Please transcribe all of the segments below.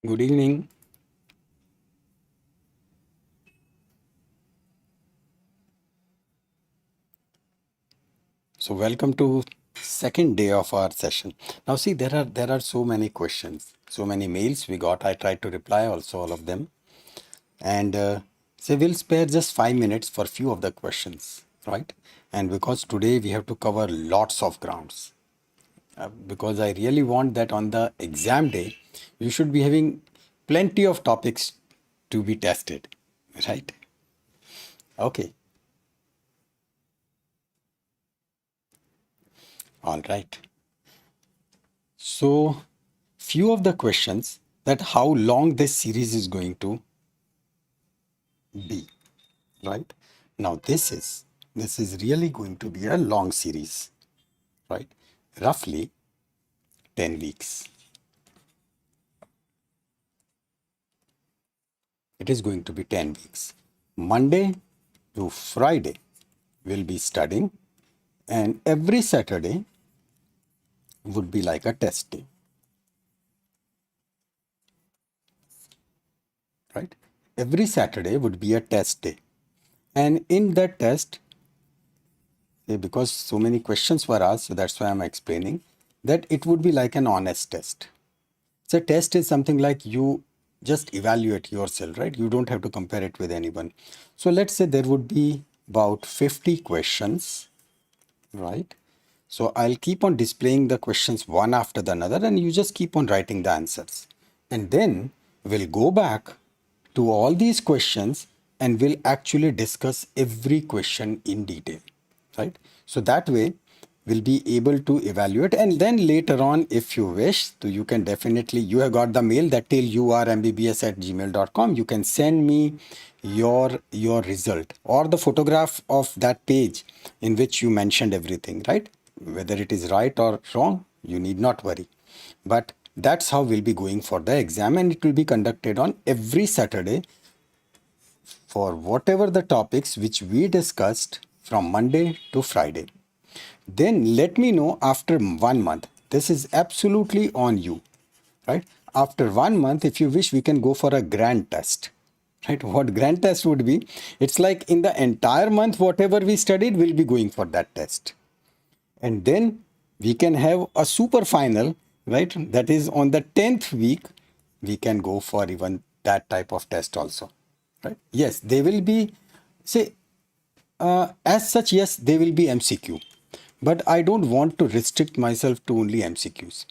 Good evening. So welcome to second day of our session. Now see there are so many questions, so many mails we got. I tried to reply also all of them, and so we'll spare just 5 minutes for few of the questions, right? And because today we have to cover lots of grounds, because I really want that on the exam day you should be having plenty of topics to be tested, right? Okay, all right. So, few of the questions that how long this series is going to be, right? Now, this is really going to be a long series, right? Roughly 10 weeks. It is going to be 10 weeks. Monday to Friday, we'll be studying, and every Saturday would be like a test day, right? Every Saturday would be a test day. And in that test, because so many questions were asked, so that's why I'm explaining that it would be like an honest test. So test is something like you just evaluate yourself, right? You don't have to compare it with anyone. So let's say there would be about 50 questions, right? So I'll keep on displaying the questions one after the another, and you just keep on writing the answers. And then we'll go back to all these questions and we'll actually discuss every question in detail, right? So that way we'll be able to evaluate, and then later on, if you wish, so you can definitely, you have got the mail that till you are mbbs@gmail.com, you can send me your result or the photograph of that page in which you mentioned everything, right? Whether it is right or wrong, you need not worry. But that's how we'll be going for the exam, and it will be conducted on every Saturday for whatever the topics which we discussed from Monday to Friday. Then let me know after 1 month. This is absolutely on you, right? After 1 month, if you wish, we can go for a grand test, right? What grand test would be? It's like in the entire month, whatever we studied, we'll be going for that test. And then we can have a super final, right? That is on the 10th week, we can go for even that type of test also, right? Yes, they will be, say, as such, yes, they will be MCQ, but I don't want to restrict myself to only MCQs.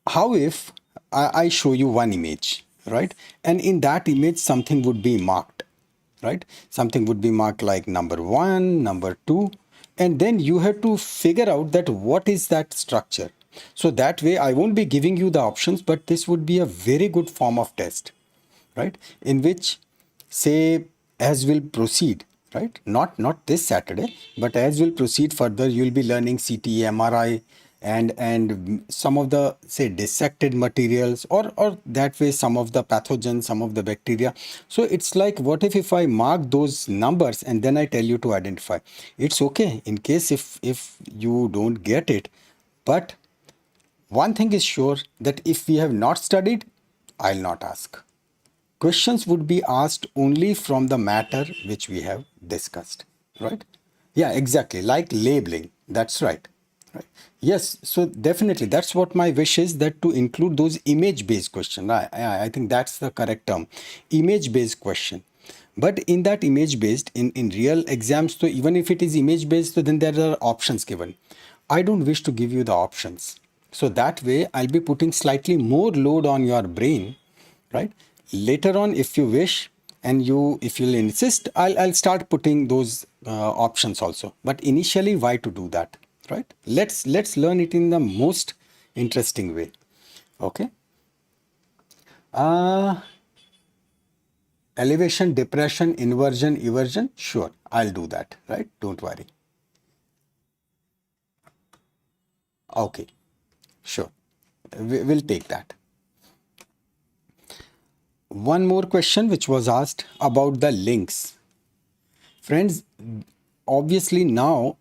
How if I show you one image, right? And in that image, something would be marked, right? Something would be marked like number one, number two, and then you have to figure out that what is that structure. So that way, I won't be giving you the options, but this would be a very good form of test, right? In which, say, as we'll proceed, right? Not this Saturday, but as we'll proceed further, you'll be learning CT, MRI, and some of the, say, dissected materials, or that way some of the pathogens, some of the bacteria. So it's like, what if I mark those numbers and then I tell you to identify? It's okay in case if you don't get it, but one thing is sure, that if we have not studied, I'll not ask. Questions would be asked only from the matter which we have discussed, right? Yeah, exactly, like labeling. That's right. Yes, so definitely that's what my wish is, that to include those image based question. I think that's the correct term, image based question. But in that image based, in real exams, so even if it is image based, so then there are options given. I don't wish to give you the options, so that way I'll be putting slightly more load on your brain, right? Later on, if you wish, and you, if you'll insist, I'll start putting those options also. But initially, why to do that, right? Let's learn it in the most interesting way. Okay. uh Elevation, depression, inversion, eversion, sure, I'll do that, right? Don't worry. Okay, sure, we'll take that. One more question which was asked about the links. Friends, obviously now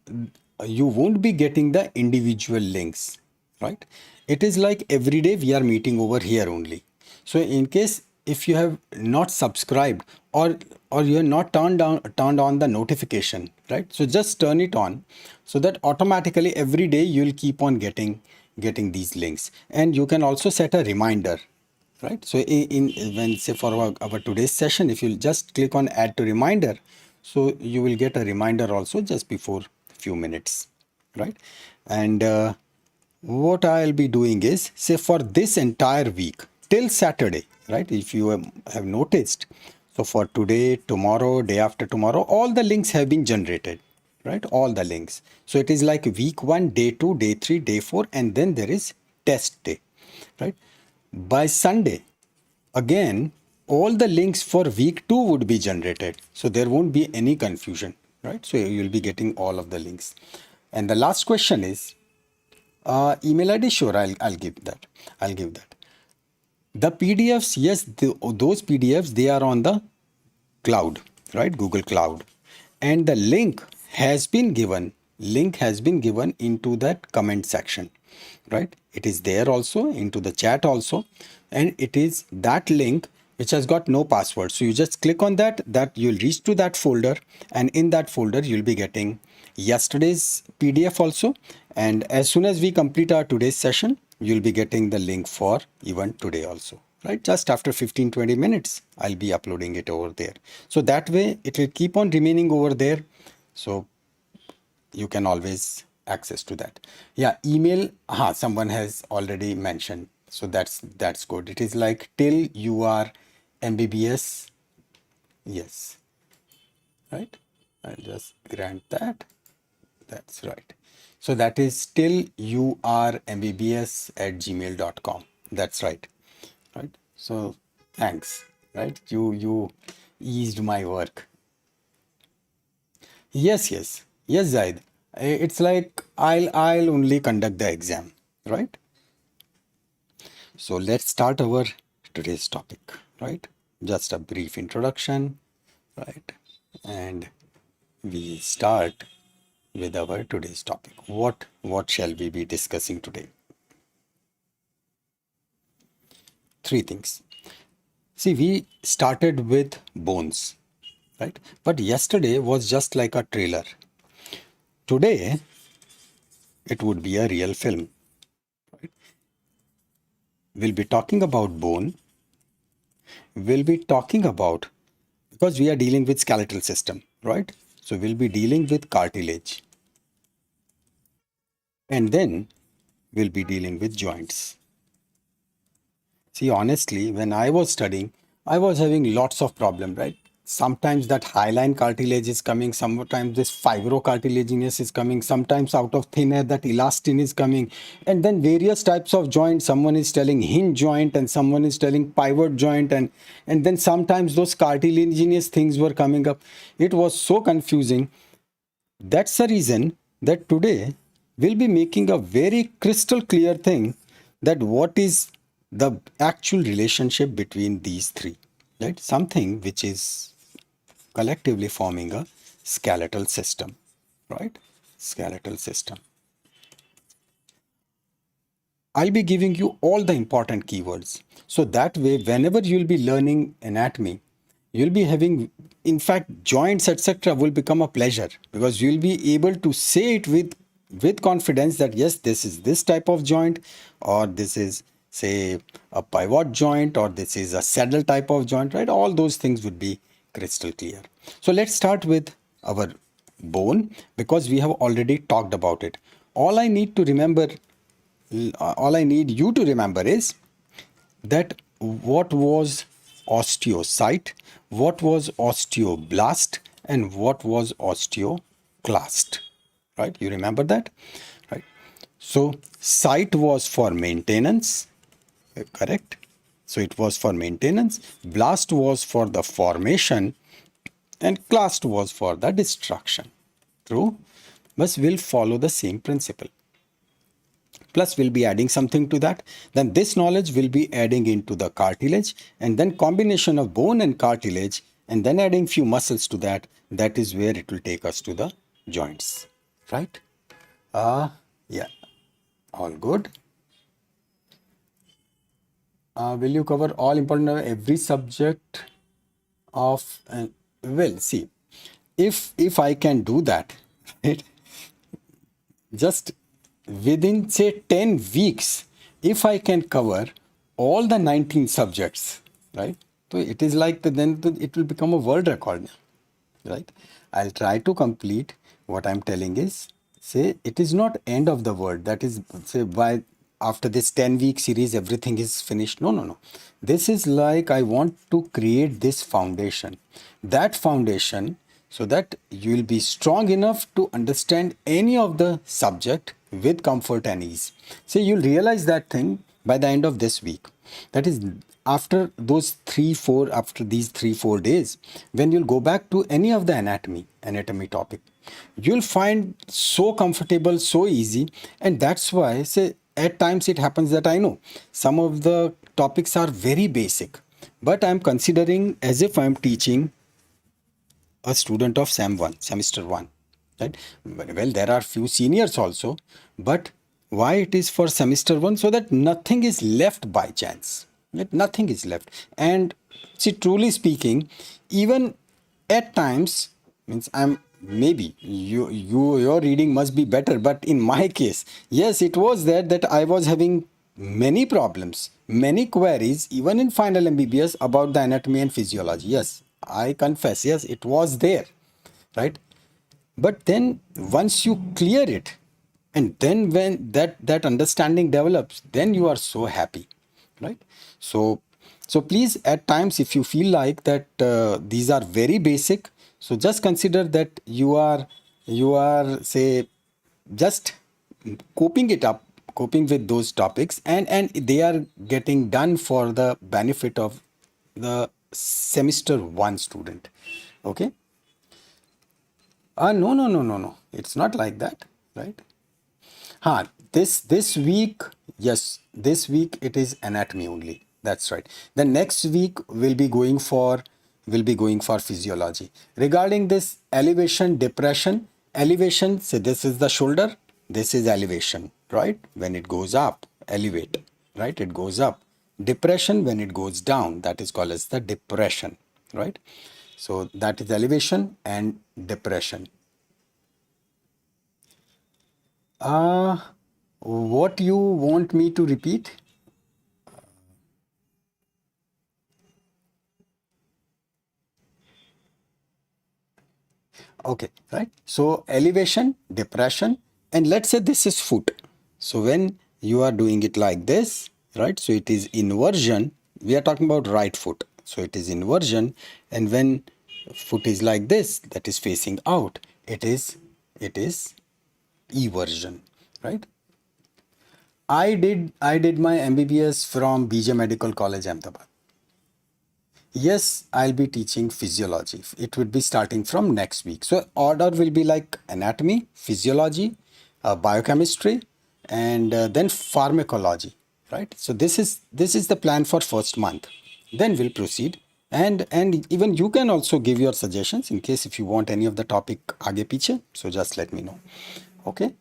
you won't be getting the individual links, right? It is like every day we are meeting over here only. So in case if you have not subscribed or you have not turned on the notification, right? So just turn it on so that automatically every day you'll keep on getting these links. And you can also set a reminder, right? So in when say for our today's session, if you just click on add to reminder, so you will get a reminder also just before few minutes, right? And what I'll be doing is, say for this entire week till Saturday, right? If you have noticed, so for today, tomorrow, day after tomorrow, all the links have been generated, right? All the links. So it is like week 1, day 2, day 3, day 4, and then there is test day, right? By Sunday, again, all the links for week 2 would be generated. So there won't be any confusion, right? So you'll be getting all of the links. And the last question is, email ID, sure, I'll give that. I'll give that. The PDFs, yes, those PDFs, they are on the cloud, right? Google Cloud. And the link has been given. Link has been given into that comment section, right? It is there also into the chat also. And it is that link which has got no password. So you just click on that you'll reach to that folder, and in that folder you'll be getting yesterday's PDF also. And as soon as we complete our today's session, you'll be getting the link for even today also, right? Just after 15-20 minutes, I'll be uploading it over there. So that way it will keep on remaining over there. So you can always access to that. Yeah, email, someone has already mentioned. So that's good. It is like till you are MBBS. Yes, right? I'll just grant that. That's right. So that is still you are mbbs@gmail.com. That's right. Right. So thanks. Right. You eased my work. Yes, Zaid. It's like I'll only conduct the exam. Right. So let's start our today's topic. Right. Just a brief introduction. Right. And we start with our today's topic. What shall we be discussing today? Three things. See, we started with bones, right? But yesterday was just like a trailer. Today, it would be a real film. We'll be talking about bone. We'll be talking about, because we are dealing with skeletal system, right? So we'll be dealing with cartilage. And then we'll be dealing with joints. See, honestly, when I was studying, I was having lots of problem, right? Sometimes that hyaline cartilage is coming, sometimes this fibrocartilaginous is coming, sometimes out of thin air that elastin is coming, and then various types of joints. Someone is telling hinge joint and someone is telling pivot joint, and then sometimes those cartilaginous things were coming up. It was so confusing. That's the reason that today we'll be making a very crystal clear thing, that what is the actual relationship between these three, right? Something which is collectively forming a skeletal system, right? Skeletal system. I'll be giving you all the important keywords. So that way, whenever you'll be learning anatomy, you'll be having, in fact, joints, etc., will become a pleasure, because you'll be able to say it with confidence that yes, this is this type of joint, or this is, say, a pivot joint, or this is a saddle type of joint, right? All those things would be crystal clear. So let's start with our bone, because we have already talked about it. All I need to remember, all I need you to remember is that what was osteocyte, what was osteoblast, and what was osteoclast, right? You remember that, right? So cyte was for maintenance, correct? So it was for maintenance. Blast was for the formation, and clast was for the destruction. True? But we'll follow the same principle. Plus we'll be adding something to that. Then this knowledge will be adding into the cartilage, and then combination of bone and cartilage, and then adding few muscles to that. That is where it will take us to the joints, right? Yeah, all good. Will you cover all important every subject of? Well, see, if I can do that, right, just within say 10 weeks, if I can cover all the 19 subjects, right, so it is like it will become a world record, right? I'll try to complete. What I'm telling is, say, it is not end of the world, that is, say, by after this 10-week series everything is finished. No, no, no. This is like I want to create this foundation, that foundation, so that you will be strong enough to understand any of the subject with comfort and ease. So you'll realize that thing by the end of this week. That is, after those 3 4, after these 3 4 days, when you'll go back to any of the anatomy topic, you'll find so comfortable, so easy. And that's why, say, at times it happens that I know some of the topics are very basic, but I'm considering as if I'm teaching a student of Sem 1, semester 1, right? Well, there are few seniors also, but why it is for semester 1? So that nothing is left by chance, right? Nothing is left. And see, truly speaking, even at times, means I'm maybe your reading must be better, but in my case, yes, it was there that I was having many problems, many queries, even in final MBBS about the anatomy and physiology. Yes, I confess, yes, it was there, right? But then once you clear it, and then when that understanding develops, then you are so happy, right? So please, at times, if you feel like that these are very basic, so just consider that you are say just coping it up, coping with those topics, and they are getting done for the benefit of the semester 1 student. Okay. No, no, no, no, no. It's not like that, right? This week, yes, this week it is anatomy only. That's right. The next week will be going for physiology. Regarding this elevation, depression, elevation, say this is the shoulder, this is elevation, right? When it goes up, elevate, right? It goes up. Depression, when it goes down, that is called as the depression, right? So that is elevation and depression. Uh, what you want me to repeat? Okay, right. So elevation, depression, and let's say this is foot. So when you are doing it like this, right? So it is inversion. We are talking about right foot. So it is inversion, and when foot is like this, that is facing out, it is eversion, right? I did my MBBS from BJ Medical College, Ahmedabad. Yes, I'll be teaching physiology. It would be starting from next week. So order will be like anatomy, physiology, biochemistry, and then pharmacology, right? So this is the plan for first month. Then we'll proceed, and even you can also give your suggestions in case if you want any of the topic आगे पीछे. So just let me know. Okay.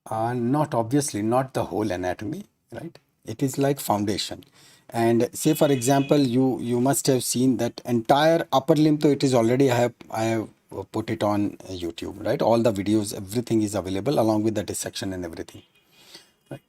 Not obviously, not the whole anatomy, right? It is like foundation. And say for example, you must have seen that entire upper limb. So it is already I have put it on YouTube, right? All the videos, everything is available along with the dissection and everything, right?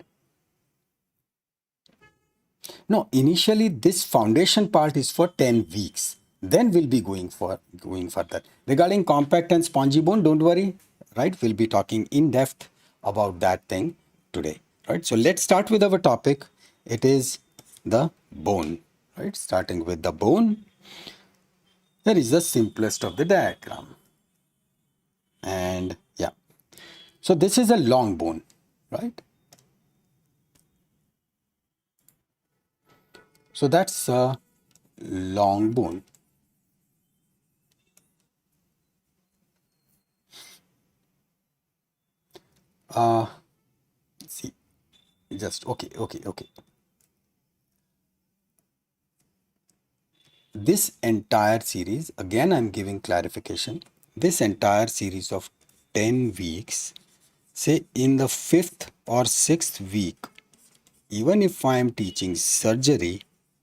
No, initially this foundation part is for 10 weeks. Then we'll be going further. Regarding compact and spongy bone, don't worry, right? We'll be talking in depth about that thing today, right? So let's start with our topic. It is the bone, right? Starting with the bone. Here is the simplest of the diagram. And yeah, so this is a long bone, right? So that's a long bone. Uh, see, just okay. This entire series, again, I'm giving clarification. This entire series of 10 weeks say in the 5th or 6th week, even if I am teaching surgery,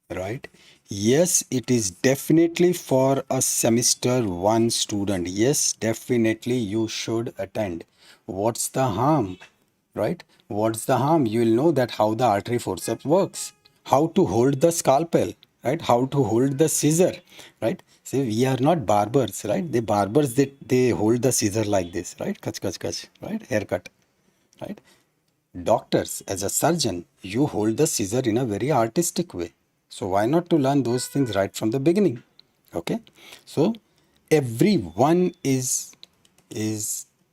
right? Yes, it is definitely for a semester 1 student. Yes, definitely you should attend. What's the harm, right? What's the harm? You will know that how the artery forceps works, how to hold the scalpel, right? How to hold the scissor, right? See, we are not barbers, right? The barbers, they hold the scissor like this, right? Kach, kach, kach, right? Haircut, right? Doctors, as a surgeon, you hold the scissor in a very artistic way. So why not to learn those things right from the beginning? Okay. So everyone is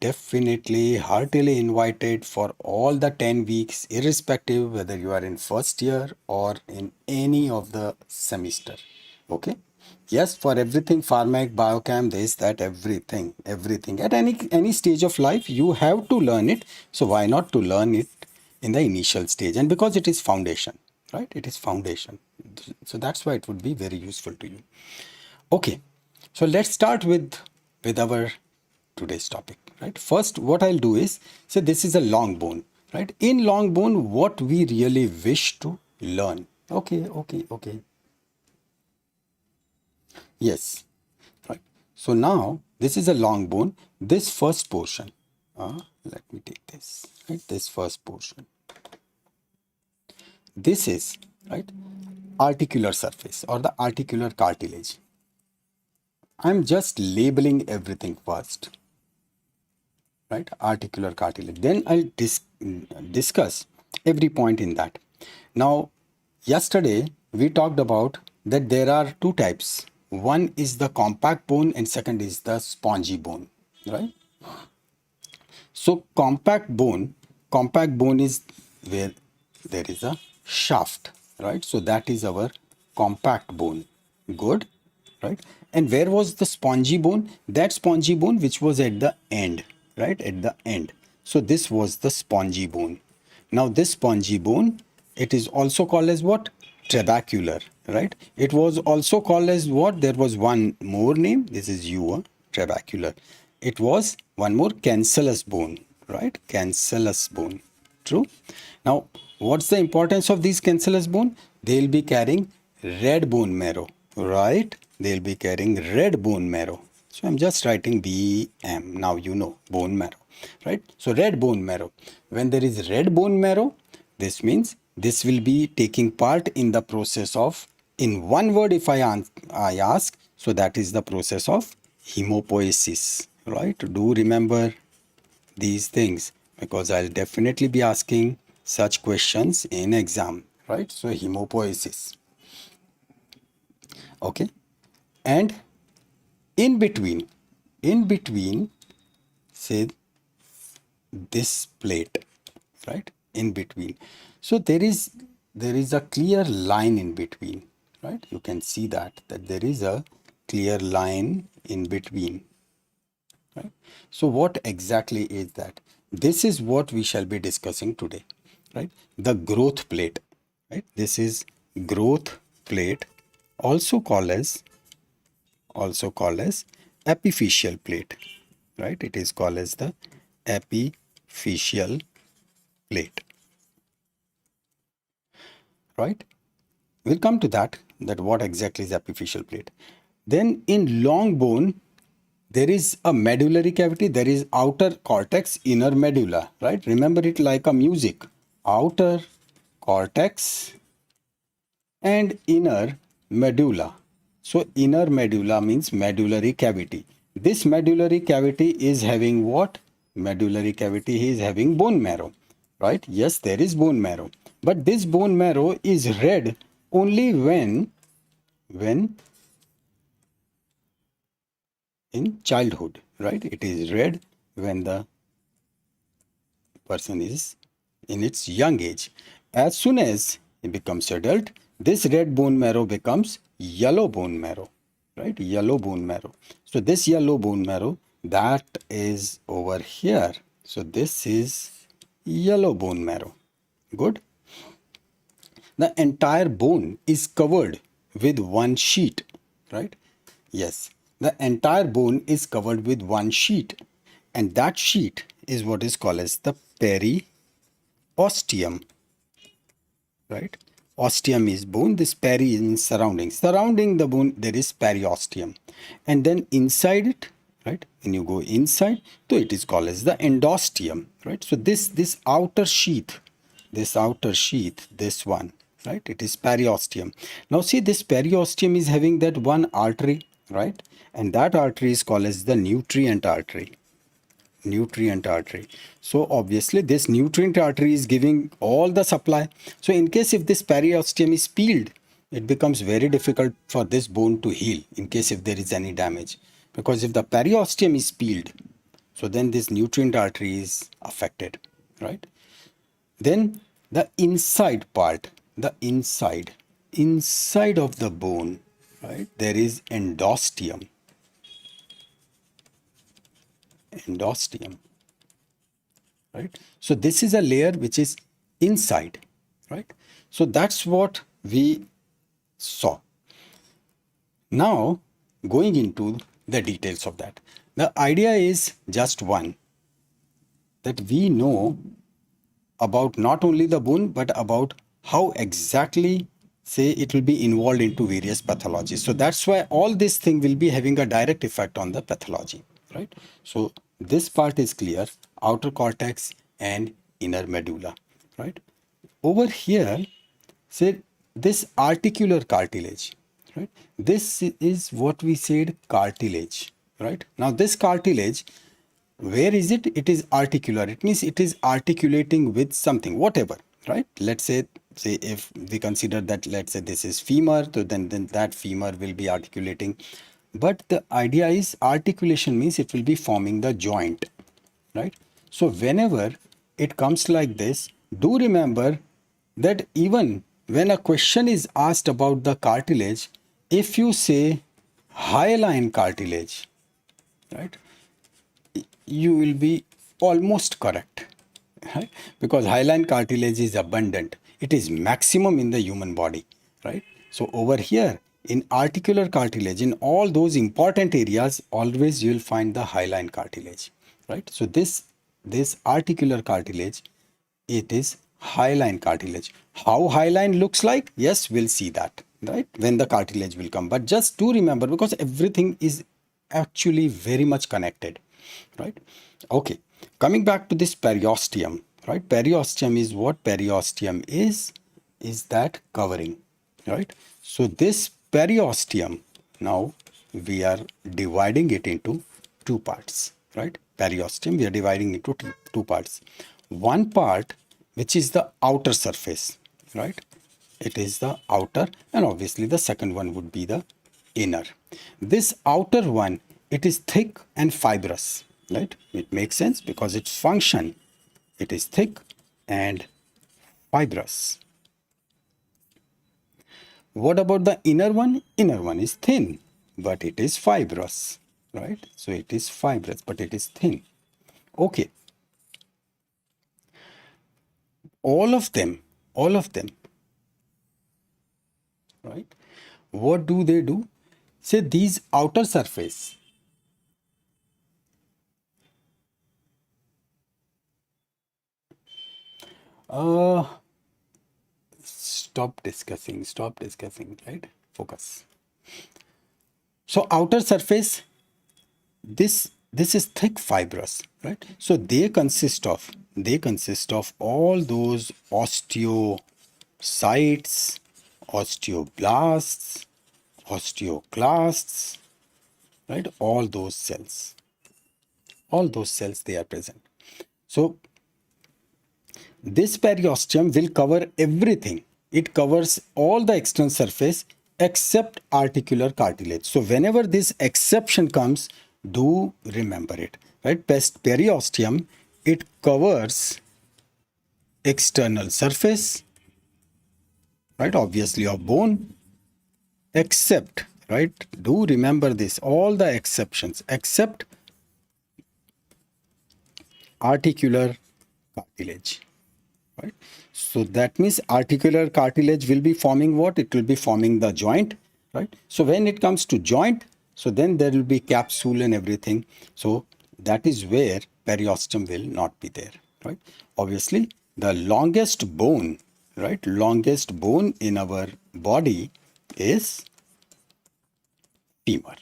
definitely heartily invited for all the 10 weeks, irrespective whether you are in first year or in any of the semester. Okay. Yes, for everything, pharmac, biochem, this, that, everything. At any stage of life, you have to learn it. So why not to learn it in the initial stage? And because it is foundation, right? It is foundation. So that's why it would be very useful to you. Okay, so let's start with our today's topic, right? First, what I'll do is, so this is a long bone, right? In long bone, what we really wish to learn. Okay. Yes, right. So now this is a long bone. This first portion, let me take this, right? This first portion. This is, right, articular surface or the articular cartilage. I'm just labeling everything first, right? Articular cartilage. Then I'll discuss every point in that. Now, yesterday we talked about that there are two types. One is the compact bone and second is the spongy bone, right? So compact bone is where there is a shaft, right? So that is our compact bone. Good, right? And where was the spongy bone? That spongy bone which was at the end, right? At the end. So this was the spongy bone. Now this spongy bone, it is also called as what? Trabecular, right? It was also called as what? There was one more name. This is trabecular. It was one more cancellous bone, right? Cancellous bone. True. Now, what's the importance of these cancellous bone? They'll be carrying red bone marrow, right? They'll be carrying red bone marrow. So I'm just writing BM. Now you know bone marrow, right? So red bone marrow. When there is red bone marrow, this means this will be taking part in the process of, in one word, if I ask, so that is the process of hemopoiesis, right? Do remember these things because I'll definitely be asking such questions in exam, right? So hemopoiesis. Okay. And in between, say this plate, right? In between. So there is a clear line in between, right? You can see that there is a clear line in between. Right? So what exactly is that? This is what we shall be discussing today, right? The growth plate, right? This is growth plate, also called as epiphyseal plate, right? It is called as the epiphyseal plate, right? We'll come to that what exactly is epiphyseal plate. Then in long bone, there is a medullary cavity, there is outer cortex, inner medulla, right? Remember it like a music. Outer cortex and inner medulla. So inner medulla means medullary cavity. This medullary cavity is having what? Medullary cavity is having bone marrow, right? Yes, there is bone marrow. But this bone marrow is red only when in childhood, right? It is red when the person is in its young age. As soon as it becomes adult, this red bone marrow becomes yellow bone marrow, right? Yellow bone marrow. So this yellow bone marrow, that is over here. So this is yellow bone marrow. Good. The entire bone is covered with one sheet, right? Yes, the entire bone is covered with one sheet, and that sheet is what is called as the periosteum, right? Ostium is bone, this peri is surrounding. Surrounding the bone, there is periosteum. And then inside it, right, when you go inside, so it is called as the endosteum, right? So this outer sheath, this one, right, it is periosteum. Now see, this periosteum is having that one artery, right? And that artery is called as the nutrient artery. So obviously this nutrient artery is giving all the supply. So in case if this periosteum is peeled, it becomes very difficult for this bone to heal in case if there is any damage, because if the periosteum is peeled, so then this nutrient artery is affected, right? Then the inside part, the inside of the bone, right, there is endosteum, right? So this is a layer which is inside, right? So that's what we saw. Now going into the details of that, the idea is just one, that we know about not only the bone but about how exactly, say, it will be involved into various pathologies. So that's why all this thing will be having a direct effect on the pathology, right? So this part is clear, outer cortex and inner medulla, right? Over here, say this articular cartilage, right? This is what we said cartilage, right? Now this cartilage, where is it? It is articular. It means it is articulating with something, whatever, right? Let's say if we consider that, let's say this is femur, so then that femur will be articulating. But the idea is articulation means it will be forming the joint, right? So whenever it comes like this, do remember that even when a question is asked about the cartilage, if you say hyaline cartilage, right, you will be almost correct, right? Because hyaline cartilage is abundant. It is maximum in the human body, right? So over here in articular cartilage, in all those important areas, always you will find the hyaline cartilage, right? So this articular cartilage, it is hyaline cartilage. How hyaline looks like? Yes, we'll see that, right, when the cartilage will come. But just do remember, because everything is actually very much connected, right? Okay, coming back to this periosteum, right? Periosteum is what? Periosteum is that covering, right? So this periosteum, now we are dividing it into two parts, right? Periosteum, we are dividing into two parts. One part which is the outer surface, right? It is the outer, and obviously the second one would be the inner. This outer one, it is thick and fibrous, right? It makes sense because its function, it is thick and fibrous. What about the inner one? Inner one is thin, but it is fibrous, right? So it is fibrous, but it is thin. Okay. All of them, right? What do? Say these outer surface, stop discussing, right? Focus. So outer surface, this is thick fibrous, right? So they consist of all those osteocytes, osteoblasts, osteoclasts, right? All those cells they are present. So this periosteum will cover everything. It covers all the external surface except articular cartilage. So whenever this exception comes, do remember it, right? Periosteum, it covers external surface, right? Obviously of bone, except, right? Do remember this, all the exceptions except articular cartilage, right? So that means articular cartilage will be forming what? It will be forming the joint, right? So when it comes to joint, so then there will be capsule and everything. So that is where periosteum will not be there, right? Obviously, the longest bone, right? Longest bone in our body is femur.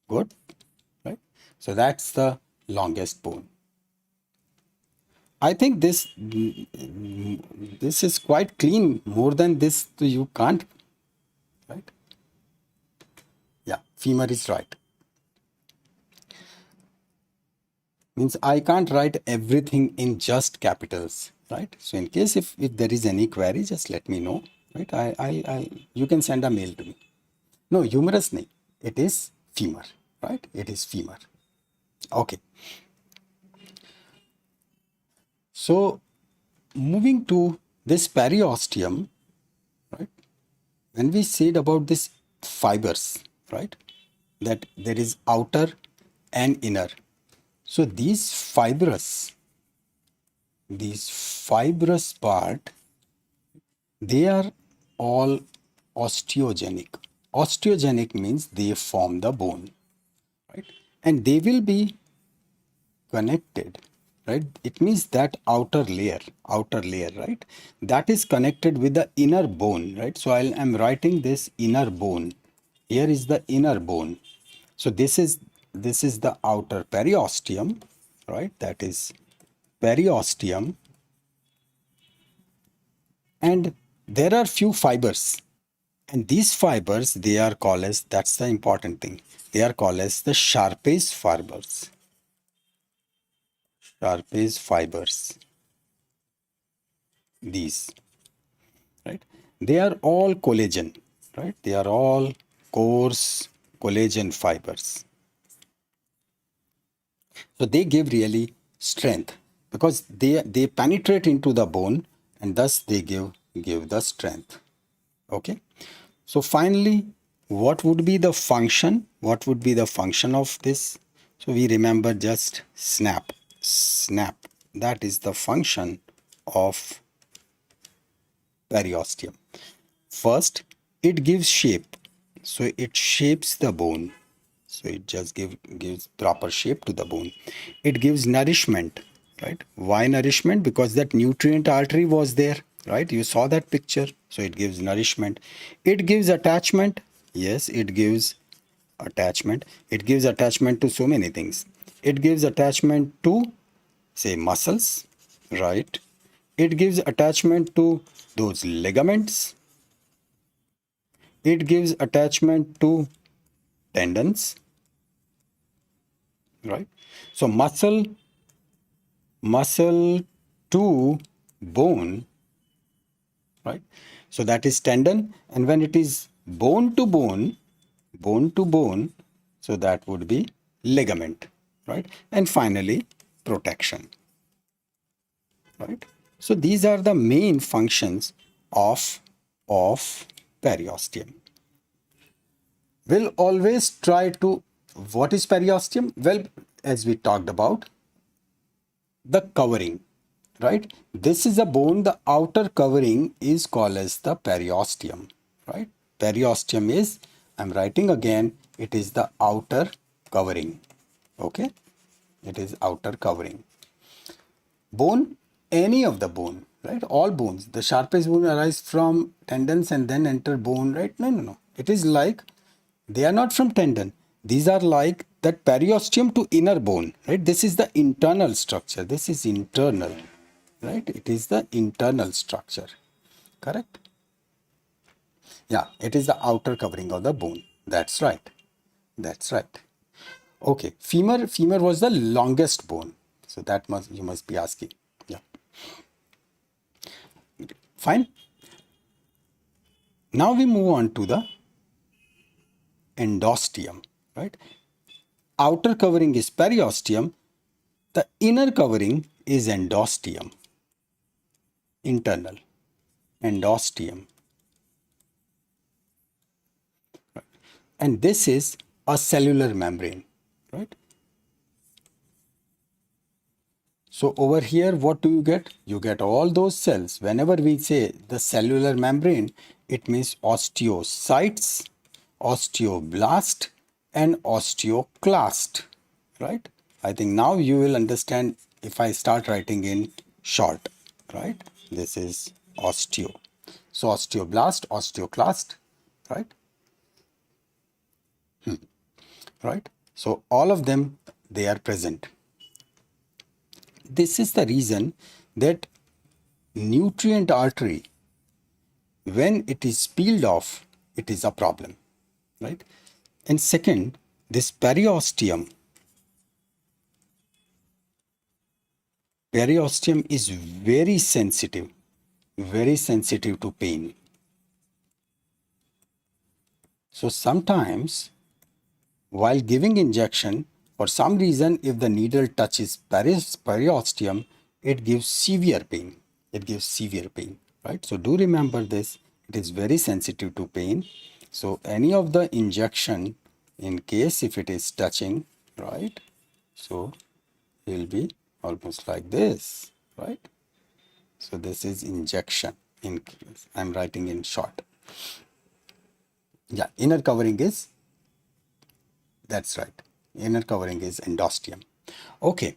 Good, right? So that's the longest bone. I think this is quite clean. More than this, you can't, right? Yeah, femur is right. Means I can't write everything in just capitals, right? So in case if there is any query, just let me know, right? You can send a mail to me. No, humerus nahi. It is femur, right? It is femur. Okay. So moving to this periosteum, right? When we said about this fibers, right? That there is outer and inner. So these fibrous part, they are all osteogenic. Osteogenic means they form the bone, right? And they will be connected, right? It means that outer layer, right? That is connected with the inner bone, right? So I'm writing this inner bone. Here is the inner bone. So this is the outer periosteum, right? That is periosteum. And there are few fibers. And these fibers, they are called as, that's the important thing, they are called as the Sharp's fibers. Sharp's fibers. These, right? They are all collagen, right? They are all coarse collagen fibers. So they give really strength because they penetrate into the bone and thus they give the strength. Okay. So finally, what would be the function? What would be the function of this? So we remember just snap. That is the function of periosteum. First, it gives shape. So it shapes the bone. So it just gives proper shape to the bone. It gives nourishment, right? Why nourishment? Because that nutrient artery was there, right? You saw that picture. So it gives nourishment. It gives attachment. Yes, it gives attachment. It gives attachment to so many things. It gives attachment to, say, muscles, right? It gives attachment to those ligaments. It gives attachment to tendons, right? So muscle to bone, right? So that is tendon, and when it is bone to bone, so that would be ligament, right? And finally, protection, right? So these are the main functions of periosteum. We'll always try to, what is periosteum? Well, as we talked about, the covering, right? This is a bone, the outer covering is called as the periosteum, right? Periosteum is, I'm writing again, it is the outer covering, okay? It is outer covering. Bone, any of the bone, right? All bones, the sharpest bone arise from tendons and then enter bone, right? No. It is like, they are not from tendon. These are like that periosteum to inner bone, right? This is the internal structure. This is internal, right? It is the internal structure, correct? Yeah, it is the outer covering of the bone. That's right. That's right. Okay, femur was the longest bone. So that you must be asking. Yeah. Fine. Now we move on to the endosteum, right? Outer covering is periosteum. The inner covering is endosteum. Internal. Endosteum. Right. And this is a cellular membrane, right? So over here, what do you get? You get all those cells. Whenever we say the cellular membrane, it means osteocytes, osteoblast, and osteoclast, right? I think now you will understand if I start writing in short, right? This is osteo. So osteoblast, osteoclast, right? Right? So all of them, they are present. This is the reason that nutrient artery, when it is peeled off, it is a problem, right? And second, this periosteum is very sensitive to pain. So sometimes while giving injection, for some reason, if the needle touches periosteum, it gives severe pain. It gives severe pain, right? So do remember this. It is very sensitive to pain. So any of the injection, in case if it is touching, right? So it will be almost like this, right? So this is injection. I'm writing in short. Yeah, inner covering is, that's right. Inner covering is endosteum. Okay.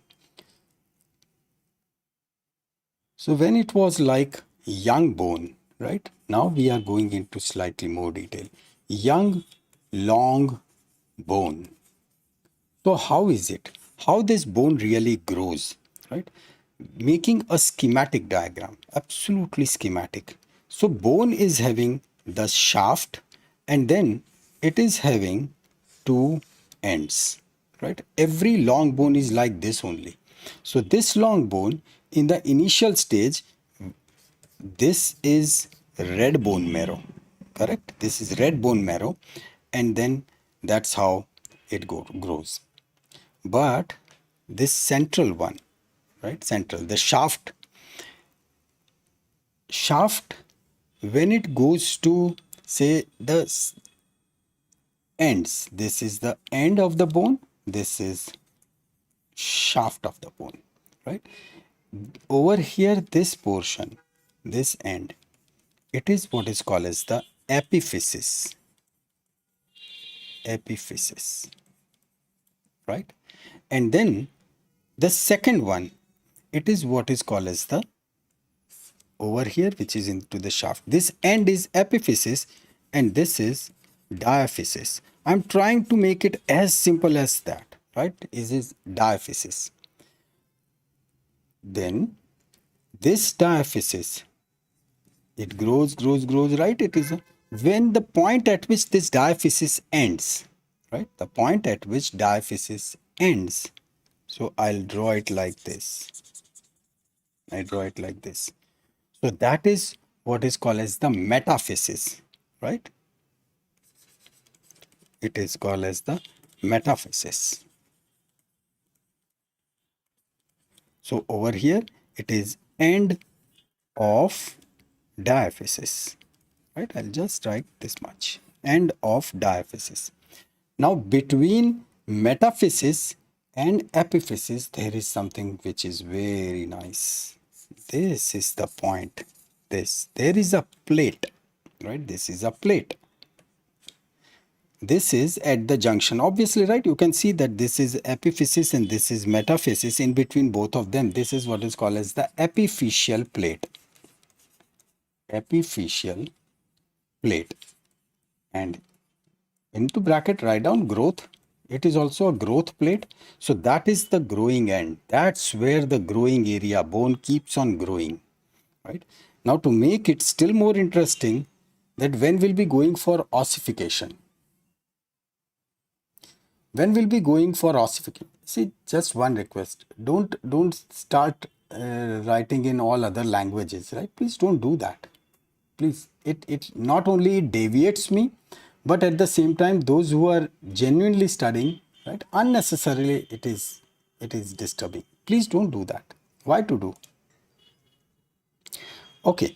So when it was like young bone, right? Now we are going into slightly more detail. Young, long bone. So how is it? How this bone really grows, right? Making a schematic diagram, absolutely schematic. So bone is having the shaft and then it is having two ends, right? Every long bone is like this only. So this long bone in the initial stage, this is red bone marrow, correct? This is red bone marrow and then that's how it grows. But this central one, right? Central, the shaft, when it goes to say the ends, this is the end of the bone, this is shaft of the bone, right? Over here, this portion, this end, it is what is called as the epiphysis. Epiphysis, right? And then the second one, it is what is called as the over here, which is into the shaft. This end is epiphysis and this is diaphysis. I'm trying to make it as simple as that, right? This is diaphysis. Then this diaphysis, it grows, right? It is when the point at which this diaphysis ends, right? The point at which diaphysis ends. So I'll draw it like this. I draw it like this. So that is what is called as the metaphysis, right? It is called as the metaphysis. So over here, it is end of diaphysis, right? I'll just write this much, end of diaphysis. Now between metaphysis and epiphysis, there is something which is very nice. This is the point. There is a plate, right? This is a plate. This is at the junction, obviously, right? You can see that this is epiphysis and this is metaphysis. In between both of them, this is what is called as the epiphyseal plate. Epiphyseal plate. And into bracket, write down growth. It is also a growth plate. So that is the growing end. That's where the growing area, bone keeps on growing, right? Now to make it still more interesting, that when we'll be going for ossification, when we'll be going for ossification, see, just one request, don't start writing in all other languages, right? Please don't do that. Please, it not only deviates me, but at the same time, those who are genuinely studying, right, unnecessarily it is disturbing. Please don't do that. Why to do? Okay,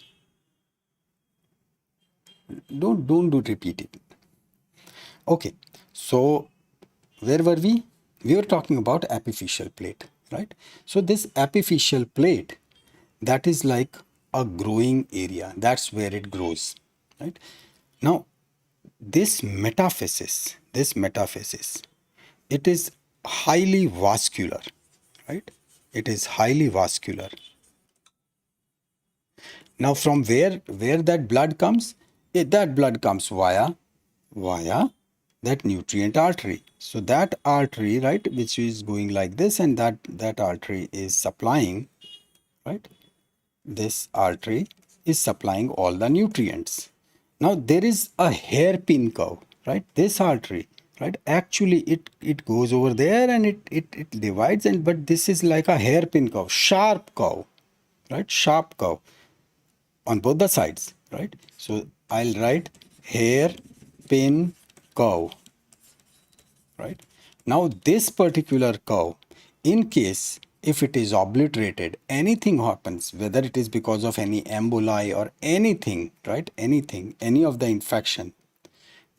don't repeat it. Okay, so where were we? We were talking about epiphyseal plate, right? So this epiphyseal plate, that is like a growing area. That's where it grows, right? Now, this metaphysis, it is highly vascular, right? It is highly vascular. Now from where that blood comes? That blood comes via that nutrient artery. So that artery, right, which is going like this, and that artery is supplying, right? This artery is supplying all the nutrients. Now there is a hairpin curve, right? This artery, right? Actually it goes over there and it divides, and but this is like a hairpin curve, sharp curve, right? Sharp curve on both the sides, right? So I'll write hairpin curve, right? Now this particular curve, in case if it is obliterated, anything happens, whether it is because of any emboli or anything, right? Anything, any of the infection,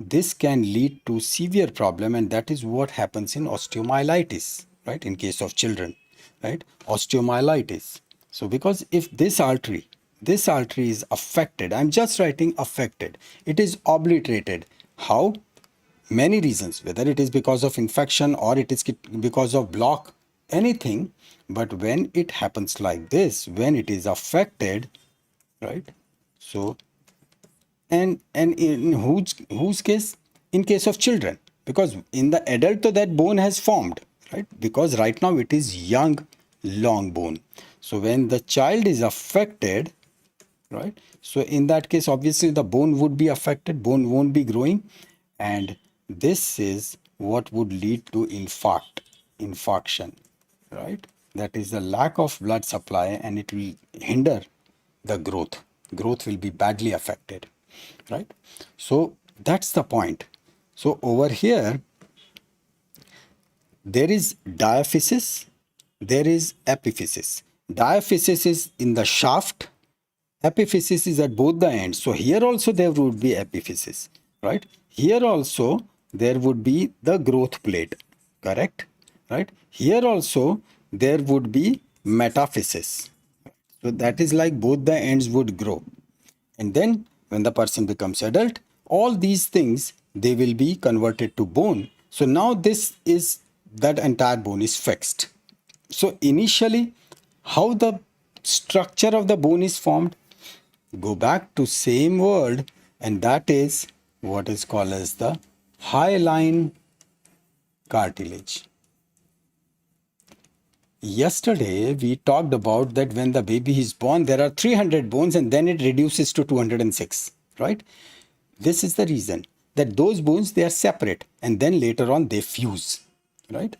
this can lead to severe problem, and that is what happens in osteomyelitis, right? In case of children, right? Osteomyelitis. So because if this artery is affected, I'm just writing affected, it is obliterated. How? Many reasons, whether it is because of infection or it is because of block, anything. But when it happens like this, when it is affected, right? So and in whose case? In case of children, because in the adult that bone has formed, right? Because right now it is young long bone. So when the child is affected, right, so in that case obviously the bone would be affected, bone won't be growing, and this is what would lead to infarction, right? That is the lack of blood supply, and it will hinder the growth will be badly affected, right? So that's the point. So over here there is diaphysis, there is epiphysis. Diaphysis is in the shaft, epiphysis is at both the ends. So here also there would be epiphysis, right? Here also there would be the growth plate, correct? Right? Here also there would be metaphysis. So that is like both the ends would grow. And then when the person becomes adult, all these things, they will be converted to bone. So now this is, that entire bone is fixed. So initially, how the structure of the bone is formed? Go back to same word, and that is what is called as the hyaline cartilage. Yesterday we talked about that when the baby is born there are 300 bones and then it reduces to 206, right? This is the reason that those bones, they are separate and then later on they fuse, right?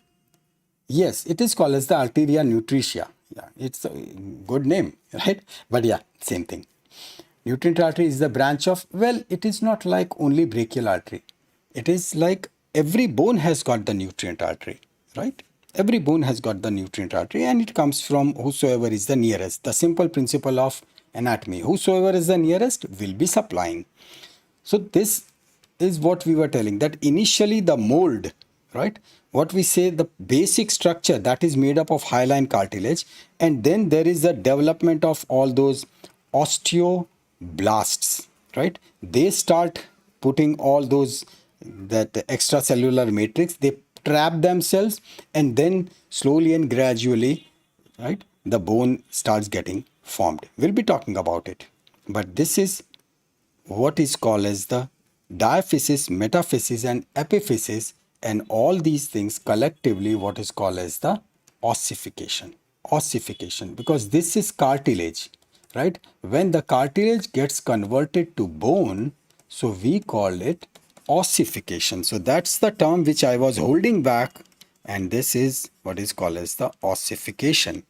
Yes, it is called as the arteria nutritia. Yeah, it's a good name, right? But yeah, same thing. Nutrient artery is the branch of, well, it is not like only brachial artery. It is like every bone has got the nutrient artery, right? Every bone has got the nutrient artery, and it comes from whosoever is the nearest. The simple principle of anatomy, whosoever is the nearest will be supplying. So this is what we were telling, that initially the mold, right? What we say, the basic structure, that is made up of hyaline cartilage, and then there is the development of all those osteoblasts, right? They start putting all those, that extracellular matrix, they trap themselves, and then slowly and gradually, right, the bone starts getting formed. We'll be talking about it, but this is what is called as the diaphysis, metaphysis and epiphysis, and all these things collectively what is called as the ossification. Ossification, because this is cartilage, right? When the cartilage gets converted to bone, so we call it ossification. So that's the term which I was holding back, and this is what is called as the ossification.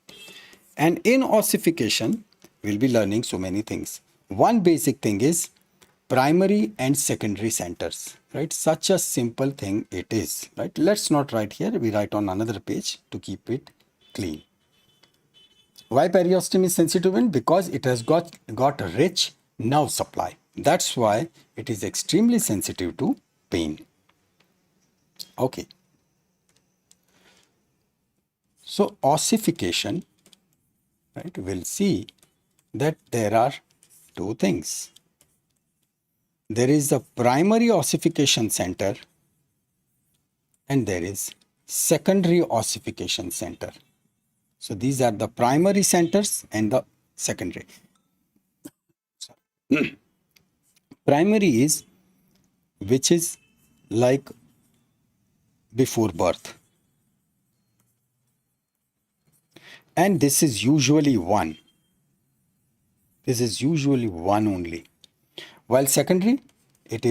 And in ossification, we'll be learning so many things. One basic thing is primary and secondary centers, right? Such a simple thing it is, right? Let's not write here, we write on another page to keep it clean. Why periosteum is sensitive in? Because it has got rich nerve supply. That's why it is extremely sensitive to pain. Okay. So ossification, right? We'll see that there are two things. There is a primary ossification center and there is secondary ossification center. So these are the primary centers and the secondary. Primary is which is like before birth, and this is usually one. This is usually one only. While secondary, it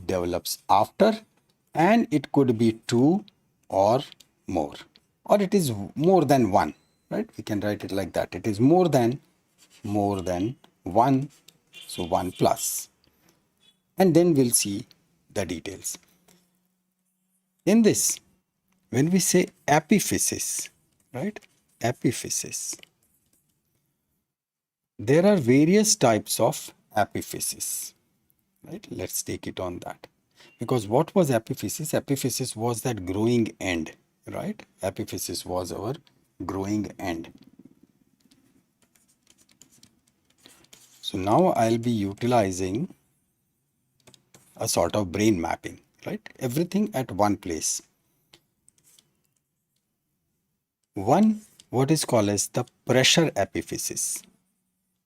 develops after, and it could be two or more, or it is more than one, right? We can write it like that. It is more than one, so one plus. And then we'll see the details. In this, when we say epiphysis, right? Epiphysis. There are various types of epiphysis, right? Let's take it on that. Because what was epiphysis? Epiphysis was that growing end, right? Epiphysis was our growing end. So now I'll be utilizing a sort of brain mapping, right? Everything at one place. One, what is called as the pressure epiphysis.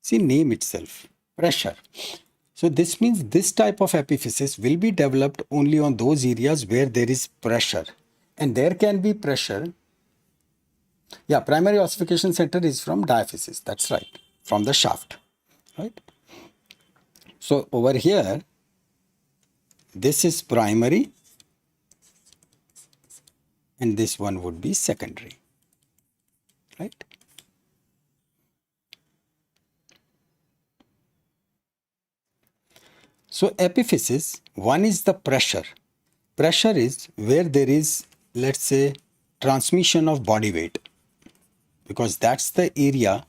See, name itself, pressure. So this means this type of epiphysis will be developed only on those areas where there is pressure. And there can be pressure. Yeah, primary ossification center is from diaphysis. That's right, from the shaft, right? So over here, this is primary and this one would be secondary, right? So epiphysis, one is the pressure. Pressure is where there is, let's say, transmission of body weight, because that's the area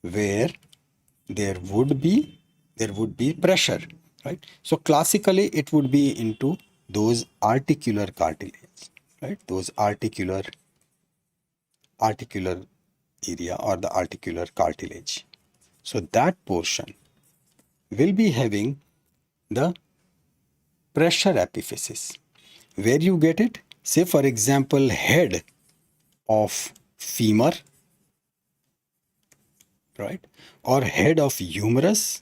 where there would be pressure, right? So classically it would be into those articular cartilage, right? Those articular area or the articular cartilage. So that portion will be having the pressure epiphysis. Where you get it? Say for example, head of femur, right? Or head of humerus.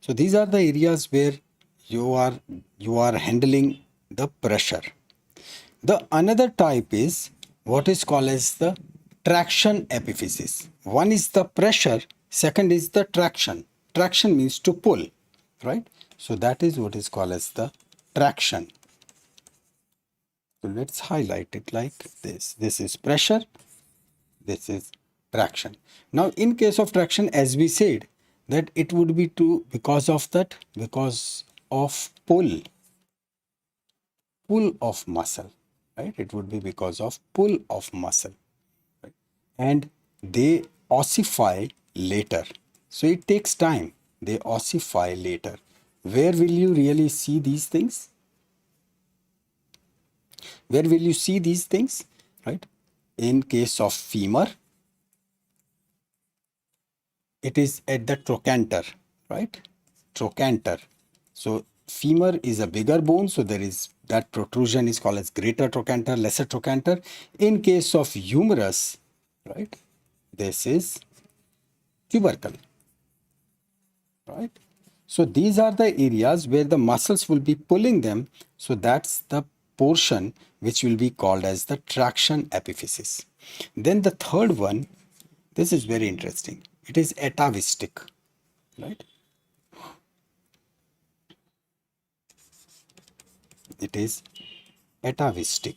So these are the areas where you are handling the pressure. The another type is what is called as the traction epiphysis. One is the pressure, second is the traction. Traction means to pull, right? So that is what is called as the traction. So let's highlight it like this. This is pressure, this is traction. Now in case of traction, as we said, that it would be because of pull of muscle, right? It would be because of pull of muscle, right? And they ossify later. So it takes time. They ossify later. Where will you really see these things? Where will you see these things, right? In case of femur, it is at the trochanter, right? Trochanter. So femur is a bigger bone, so there is that protrusion is called as greater trochanter, lesser trochanter. In case of humerus, right, this is tubercle, right? So these are the areas where the muscles will be pulling them. So that's the portion which will be called as the traction epiphysis. Then the third one, this is very interesting. It is atavistic, right? It is atavistic.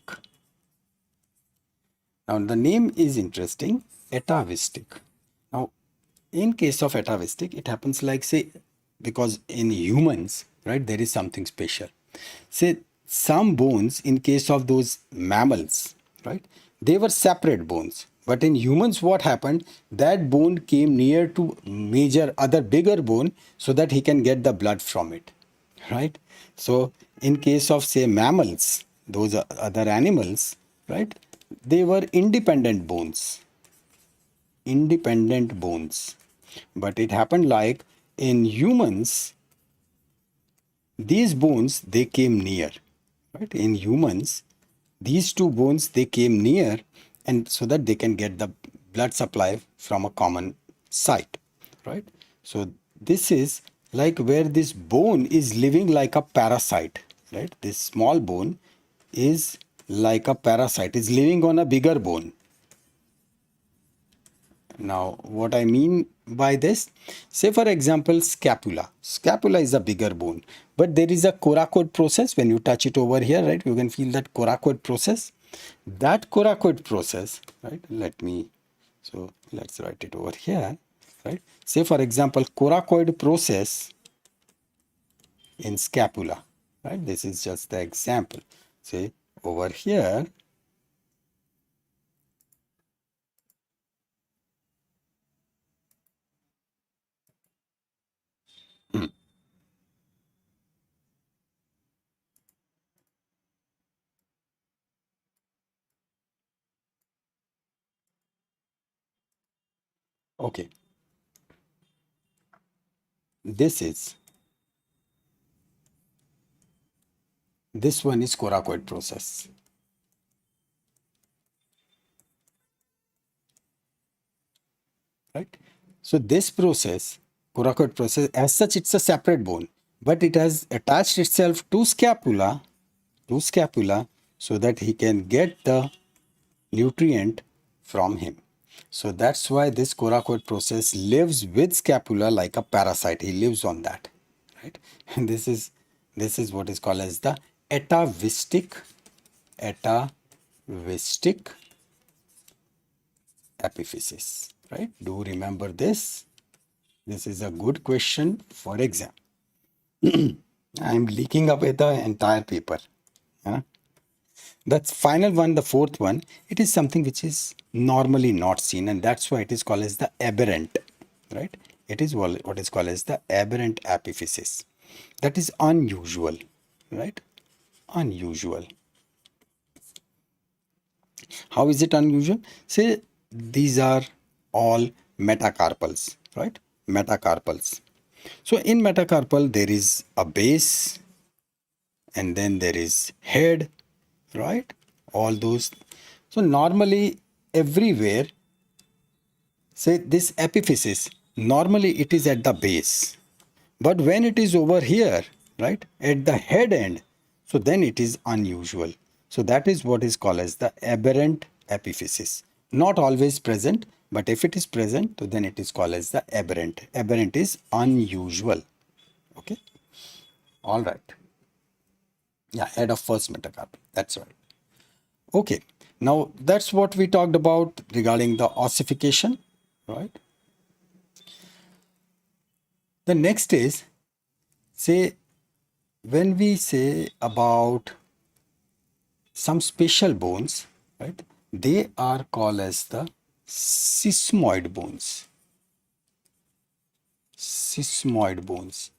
Now the name is interesting, atavistic. Now in case of atavistic, it happens like, say, because in humans, right, there is something special. Say some bones, in case of those mammals, right, they were separate bones. But in humans, what happened? That bone came near to major other bigger bone so that he can get the blood from it, right? So in case of, say, mammals, those other animals, right, they were independent bones. But it happened like in humans, these bones, they came near, right? In humans, these two bones, they came near, and so that they can get the blood supply from a common site, right? So this is like where this bone is living like a parasite, right? This small bone is like a parasite, is living on a bigger bone. Now, what I mean by this, say for example, scapula. Scapula is a bigger bone, but there is a coracoid process. When you touch it over here, right, you can feel that coracoid process. That coracoid process, right, so let's write it over here, right. Say for example, coracoid process in scapula, right. This is just the example. Say over here, okay, this one is coracoid process. Right. So this process, coracoid process, as such, it's a separate bone, but it has attached itself to scapula, so that he can get the nutrient from him. So that's why this coracoid process lives with scapula like a parasite. He lives on that, right? And this is what is called as the atavistic epiphysis, right? Do remember this. This is a good question for exam. I'm leaking away the entire paper. Yeah? That's final one, the fourth one. It is something which is normally not seen, and that's why it is called as the aberrant, right? It is what is called as the aberrant epiphysis. That is unusual, right? Unusual. How is it unusual? Say these are all metacarpals, right? Metacarpals. So in metacarpal, there is a base, and then there is head, right? All those. So normally everywhere, say this epiphysis, normally it is at the base. But when it is over here, right, at the head end, so then it is unusual. So that is what is called as the aberrant epiphysis. Not always present, but if it is present, so then it is called as the aberrant. Aberrant is unusual. Okay. All right. Yeah, head of first metacarpal. That's right. Okay. Now that's what we talked about regarding the ossification, right? The next is, say, when we say about some special bones, right? They are called as the sesamoid bones. Sesamoid bones.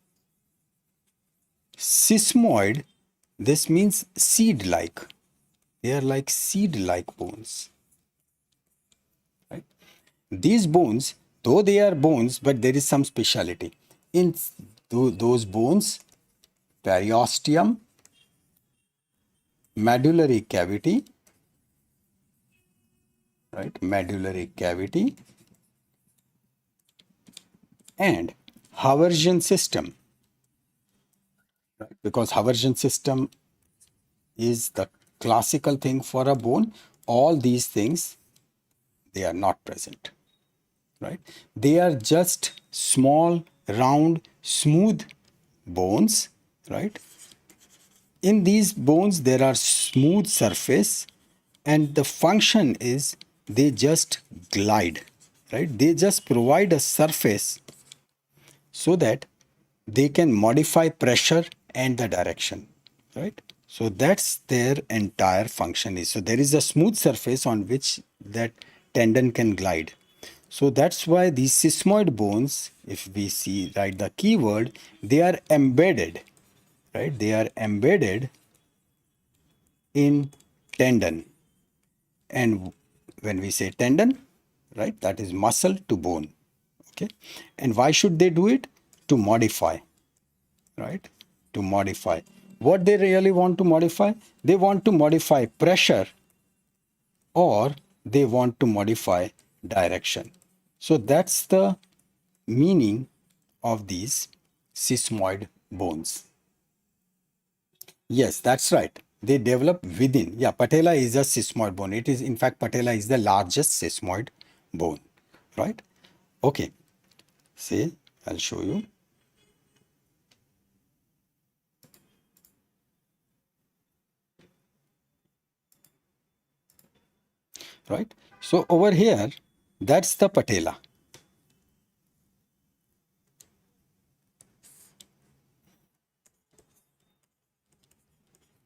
Sesamoid, this means seed-like. They are like seed-like bones. Right? These bones, though they are bones, but there is some speciality. In those bones, periosteum, medullary cavity, right? Medullary cavity, and Haversian system, right? Because Haversian system is the classical thing for a bone. All these things, they are not present, right? They are just small, round, smooth bones, right? In these bones, there are smooth surface, and the function is they just glide, right? They just provide a surface so that they can modify pressure and the direction, right? So that's their entire function is. So there is a smooth surface on which that tendon can glide. So that's why these sesamoid bones, if we see, right, the keyword, they are embedded, right? They are embedded in tendon. And when we say tendon, right, that is muscle to bone. Okay. And why should they do it? To modify, right? to modify. What they really want to modify? They want to modify pressure or they want to modify direction. So that's the meaning of these sesamoid bones. Yes, that's right. They develop within. Yeah, patella is a sesamoid bone. It is, in fact, patella is the largest sesamoid bone, right? Okay. See, I'll show you. Right. So over here, that's the patella.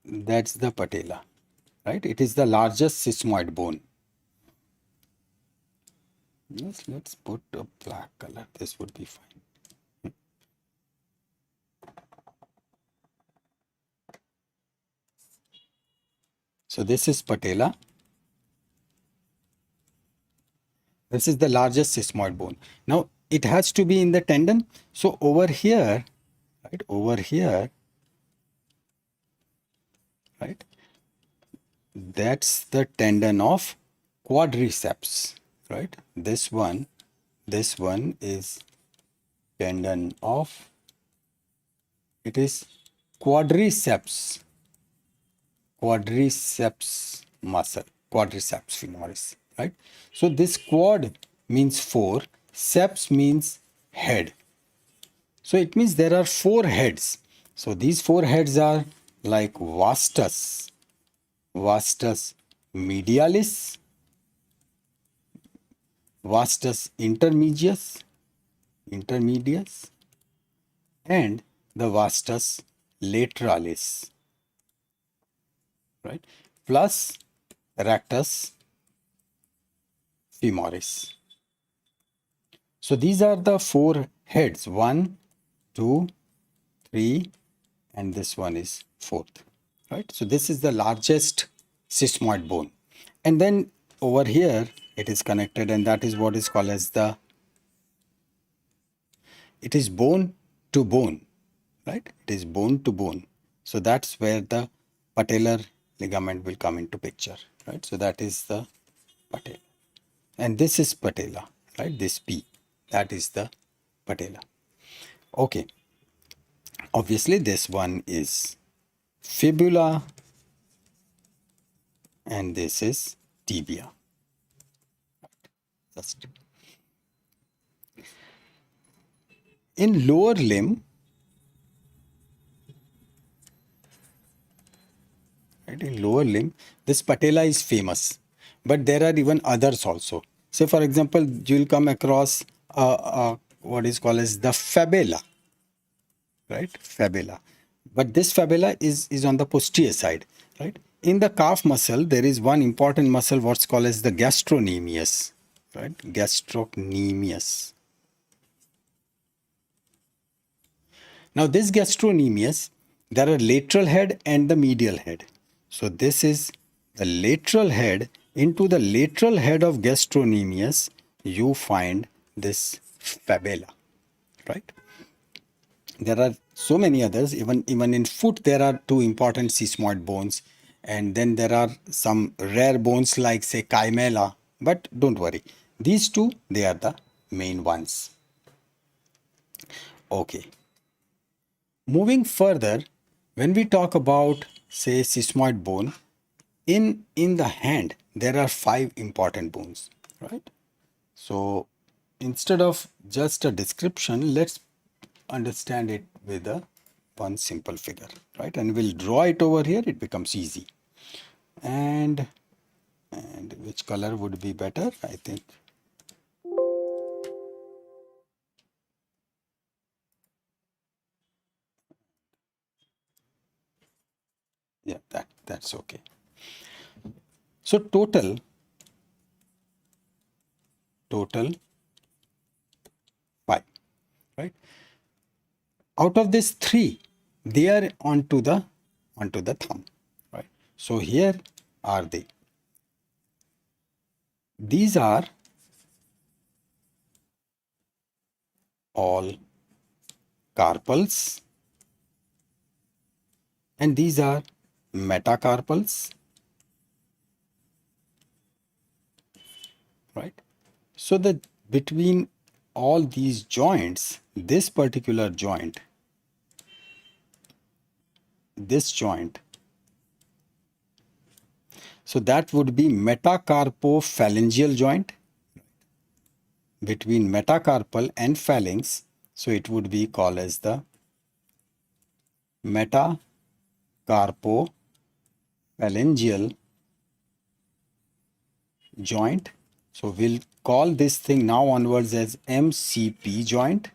That's the patella, right? It is the largest sesamoid bone. Yes, let's put a black color. This would be fine. So this is patella. This is the largest sesamoid bone. Now it has to be in the tendon. So over here, right? Over here, right? That's the tendon of quadriceps, right? This one is tendon of, it is quadriceps muscle, quadriceps femoris, right? So this quad means 4, ceps means head. So it means there are 4 heads. So these 4 heads are like vastus medialis, vastus intermedius, and the vastus lateralis, right? Plus rectus femoris. So these are the 4 heads, 1, 2, 3, and this one is 4th, right? So this is the largest sesamoid bone. And then over here, it is connected, and that is what is called as it is bone to bone, right? It is bone to bone. So that's where the patellar ligament will come into picture, right? So that is the patella. And this is patella, right? This P, that is the patella. Okay. Obviously, this one is fibula, and this is tibia. Just in lower limb, right? In lower limb, this patella is famous, but there are even others also. Say, for example, you will come across what is called as the fibula, right? Fibula, but this fibula is on the posterior side, right? In the calf muscle, there is one important muscle, what's called as the gastrocnemius, right? Gastrocnemius. Now this gastrocnemius, there are lateral head and the medial head. So this is the lateral head. Into the lateral head of gastrocnemius, you find this fibula, right? There are so many others. Even in foot, there are 2 important sesamoid bones. And then there are some rare bones like, say, chymella. But don't worry. These 2, they are the main ones. Okay. Moving further, when we talk about, say, sesamoid bone, in the hand, there are 5 important bones, right? So instead of just a description, let's understand it with one simple figure, right? And we'll draw it over here, it becomes easy. And which color would be better? I think yeah, that's okay. So total 5, right? Out of this 3, they are onto the thumb, right? So here are they. These are all carpals, and these are metacarpals, right? So the between all these joints, this particular joint, this joint, so that would be metacarpophalangeal joint between metacarpal and phalanx. So it would be called as the metacarpophalangeal joint. So we'll call this thing now onwards as MCP joint.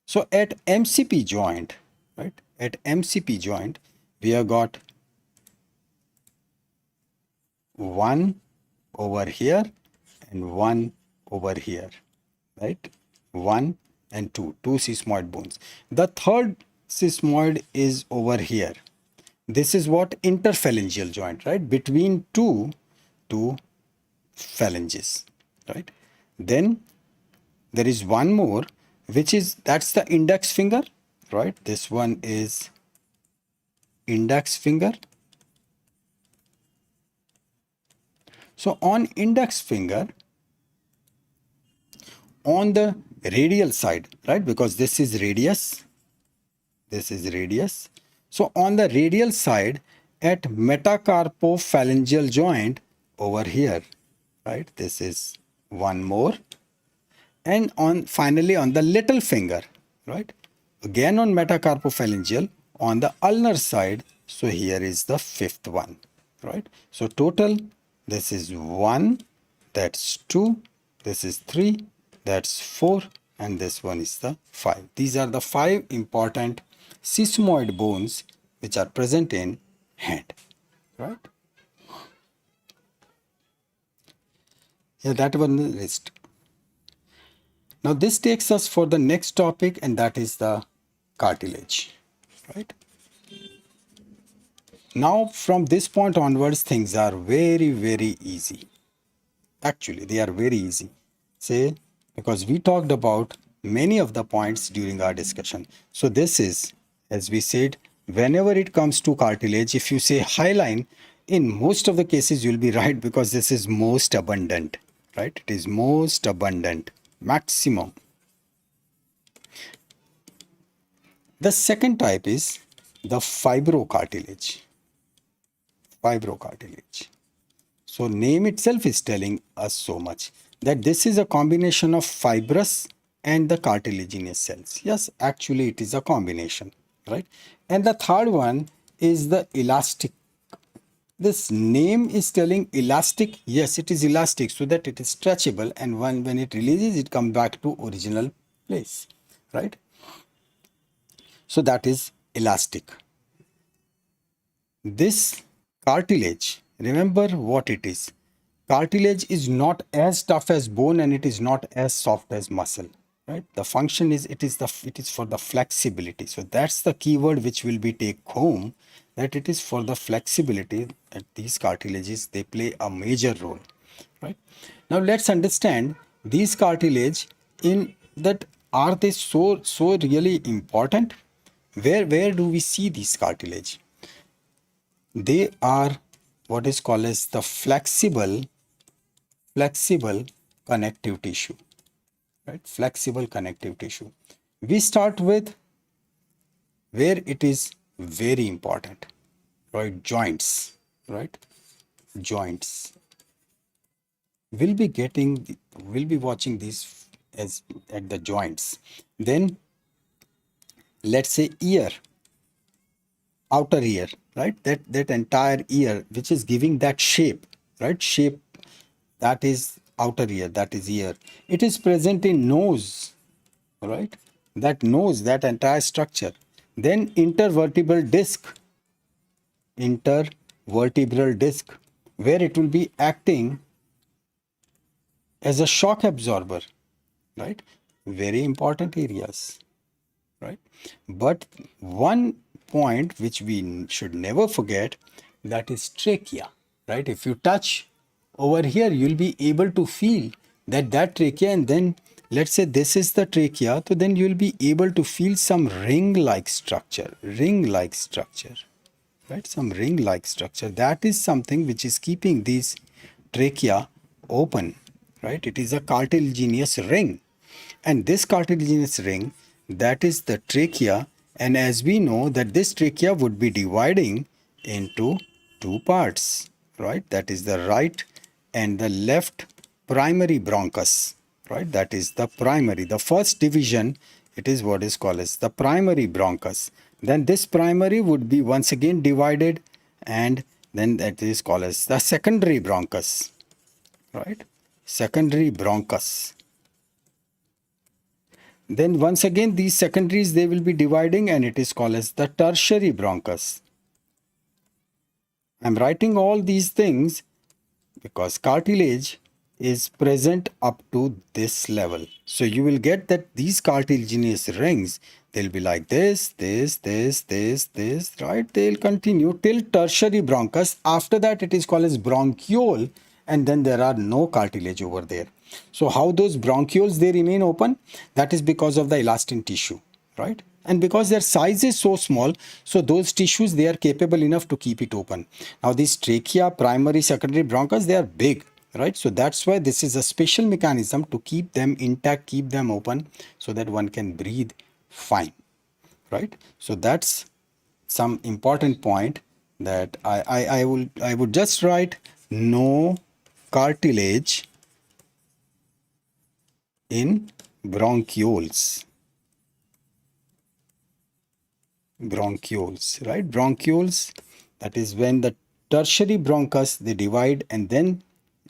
So at MCP joint, right? At MCP joint, we have got one over here and one over here, right? One and two sesamoid bones. The third sesamoid is over here. This is what interphalangeal joint, right? Between two phalanges, right? Then there is one more, which is, that's the index finger, right? This one is index finger. So on index finger, on the radial side, right? Because this is radius, this is radius. So on the radial side at metacarpophalangeal joint over here, right? This is one more. And on finally on the little finger, right? Again on metacarpophalangeal on the ulnar side. So here is the fifth one, right? So total, this is 1, that's 2, this is 3, that's 4, and this one is the 5. These are the 5 important sesamoid bones which are present in hand, right? Yeah, that one is wrist. Now this takes us for the next topic, and that is the cartilage, right? Now from this point onwards, things are very, very easy. Actually, they are very easy. Say, because we talked about many of the points during our discussion. So this is, as we said, whenever it comes to cartilage, if you say hyaline, in most of the cases you'll be right, because this is most abundant, right? It is most abundant, maximum. The second type is the fibrocartilage. Fibrocartilage. So name itself is telling us so much, that this is a combination of fibrous and the cartilaginous cells. Yes, actually it is a combination, right? And the third one is the elastic. This name is telling elastic. Yes, it is elastic so that it is stretchable, and when it releases, it comes back to original place, right? So that is elastic. This cartilage, remember what it is. Cartilage is not as tough as bone, and it is not as soft as muscle, right? The function is, it is for the flexibility. So that's the keyword which will be take home, that it is for the flexibility, that these cartilages, they play a major role, right? Now let's understand these cartilage, in that, are they so really important? Where do we see these cartilage? They are what is called as the flexible connective tissue, right? Flexible connective tissue. We start with where it is very important, right? Joints, right? Joints. We'll be watching these as at the joints. Then let's say ear, outer ear, right? That entire ear which is giving that shape, right? Shape, that is outer ear, that is ear. It is present in nose, right? That nose, that entire structure. Then intervertebral disc, where it will be acting as a shock absorber, right? Very important areas, right? But one point which we should never forget, that is trachea, right? If you touch over here, you'll be able to feel that trachea, and then let's say this is the trachea, so then you'll be able to feel some ring-like structure, right? Some ring-like structure. That is something which is keeping these trachea open, right? It is a cartilaginous ring. And this cartilaginous ring, that is the trachea. And as we know that this trachea would be dividing into two parts, right? That is the right and the left primary bronchus, right? That is the primary. The first division, it is what is called as the primary bronchus. Then this primary would be once again divided, and then that is called as the secondary bronchus, right? Secondary bronchus. Then once again these secondaries, they will be dividing, and it is called as the tertiary bronchus. I'm writing all these things because cartilage is present up to this level. So you will get that these cartilaginous rings, they'll be like this, right? They'll continue till tertiary bronchus. After that, it is called as bronchiole, and then there are no cartilage over there. So how those bronchioles, they remain open? That is because of the elastin tissue, right? And because their size is so small, so those tissues, they are capable enough to keep it open. Now these trachea, primary, secondary bronchus, they are big, right? So that's why this is a special mechanism to keep them intact, keep them open, so that one can breathe fine, right? So that's some important point that I would just write no cartilage in bronchioles. Bronchioles, right? Bronchioles, that is when the tertiary bronchus, they divide, and then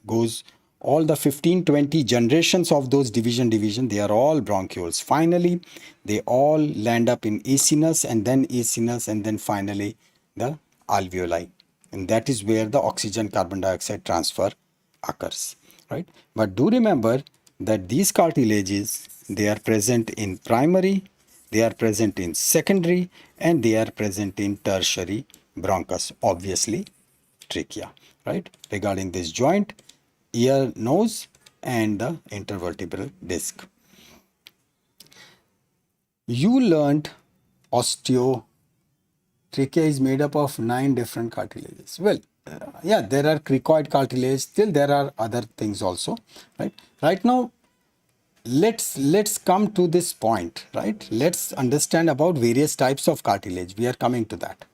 goes all the 15-20 generations of those division, they are all bronchioles. Finally, they all land up in acinus, and then finally the alveoli. And that is where the oxygen carbon dioxide transfer occurs, right? But do remember that these cartilages, they are present in primary, they are present in secondary, and they are present in tertiary bronchus, obviously trachea, right? Regarding this joint, ear, nose, and the intervertebral disc. You learned trachea is made up of 9 different cartilages. Well, yeah, there are cricoid cartilage, still there are other things also, right? Right now, let's come to this point, right? Let's understand about various types of cartilage. We are coming to that.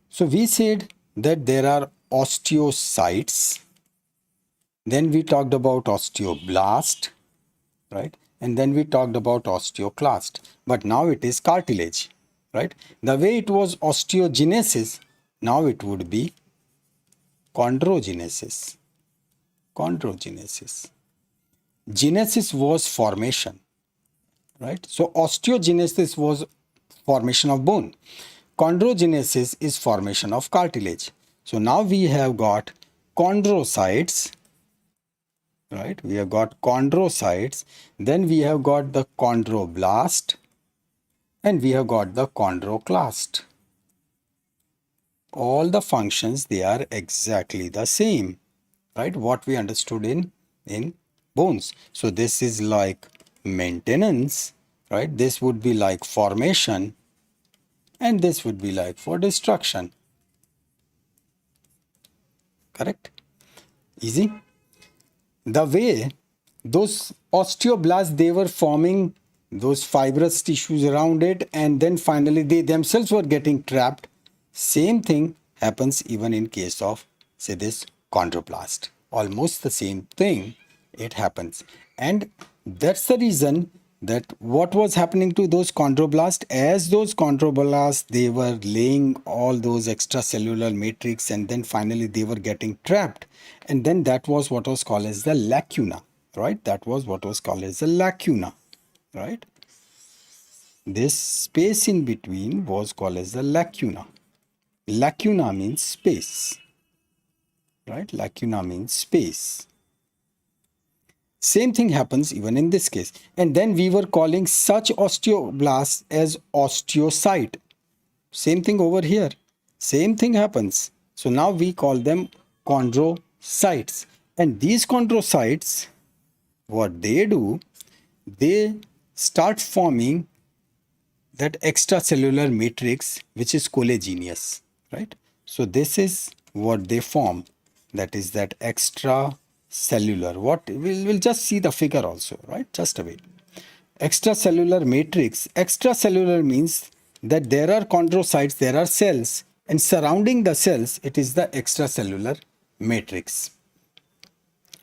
So we said that there are osteocytes, then we talked about osteoblast, right? And then we talked about osteoclast, but now it is cartilage, right? The way it was osteogenesis, now it would be chondrogenesis. Chondrogenesis. Genesis was formation, right? So osteogenesis was formation of bone. Chondrogenesis is formation of cartilage. So now we have got chondrocytes, right? We have got chondrocytes, then we have got the chondroblast, and we have got the chondroclast. All the functions, they are exactly the same, right? What we understood in bones. So this is like maintenance, right? This would be like formation, and this would be like for destruction. Correct? Easy? The way those osteoblasts, they were forming those fibrous tissues around it, and then finally they themselves were getting trapped. Same thing happens even in case of, say, this chondroblast. Almost the same thing, it happens. And that's the reason that what was happening to those chondroblasts, as those chondroblasts, they were laying all those extracellular matrix, and then finally they were getting trapped. And then that was what was called as the lacuna, right? That was what was called as the lacuna, right? This space in between was called as the lacuna. Lacuna means space, right? Lacuna means space. Same thing happens even in this case. And then we were calling such osteoblasts as osteocyte. Same thing over here. Same thing happens. So now we call them chondrocytes. And these chondrocytes, what they do, they start forming that extracellular matrix which is collagenous, right? So this is what they form, that is that extracellular. What we'll just see the figure also, right? Just a bit. Extracellular matrix. Extracellular means that there are chondrocytes, there are cells, and surrounding the cells, it is the extracellular matrix,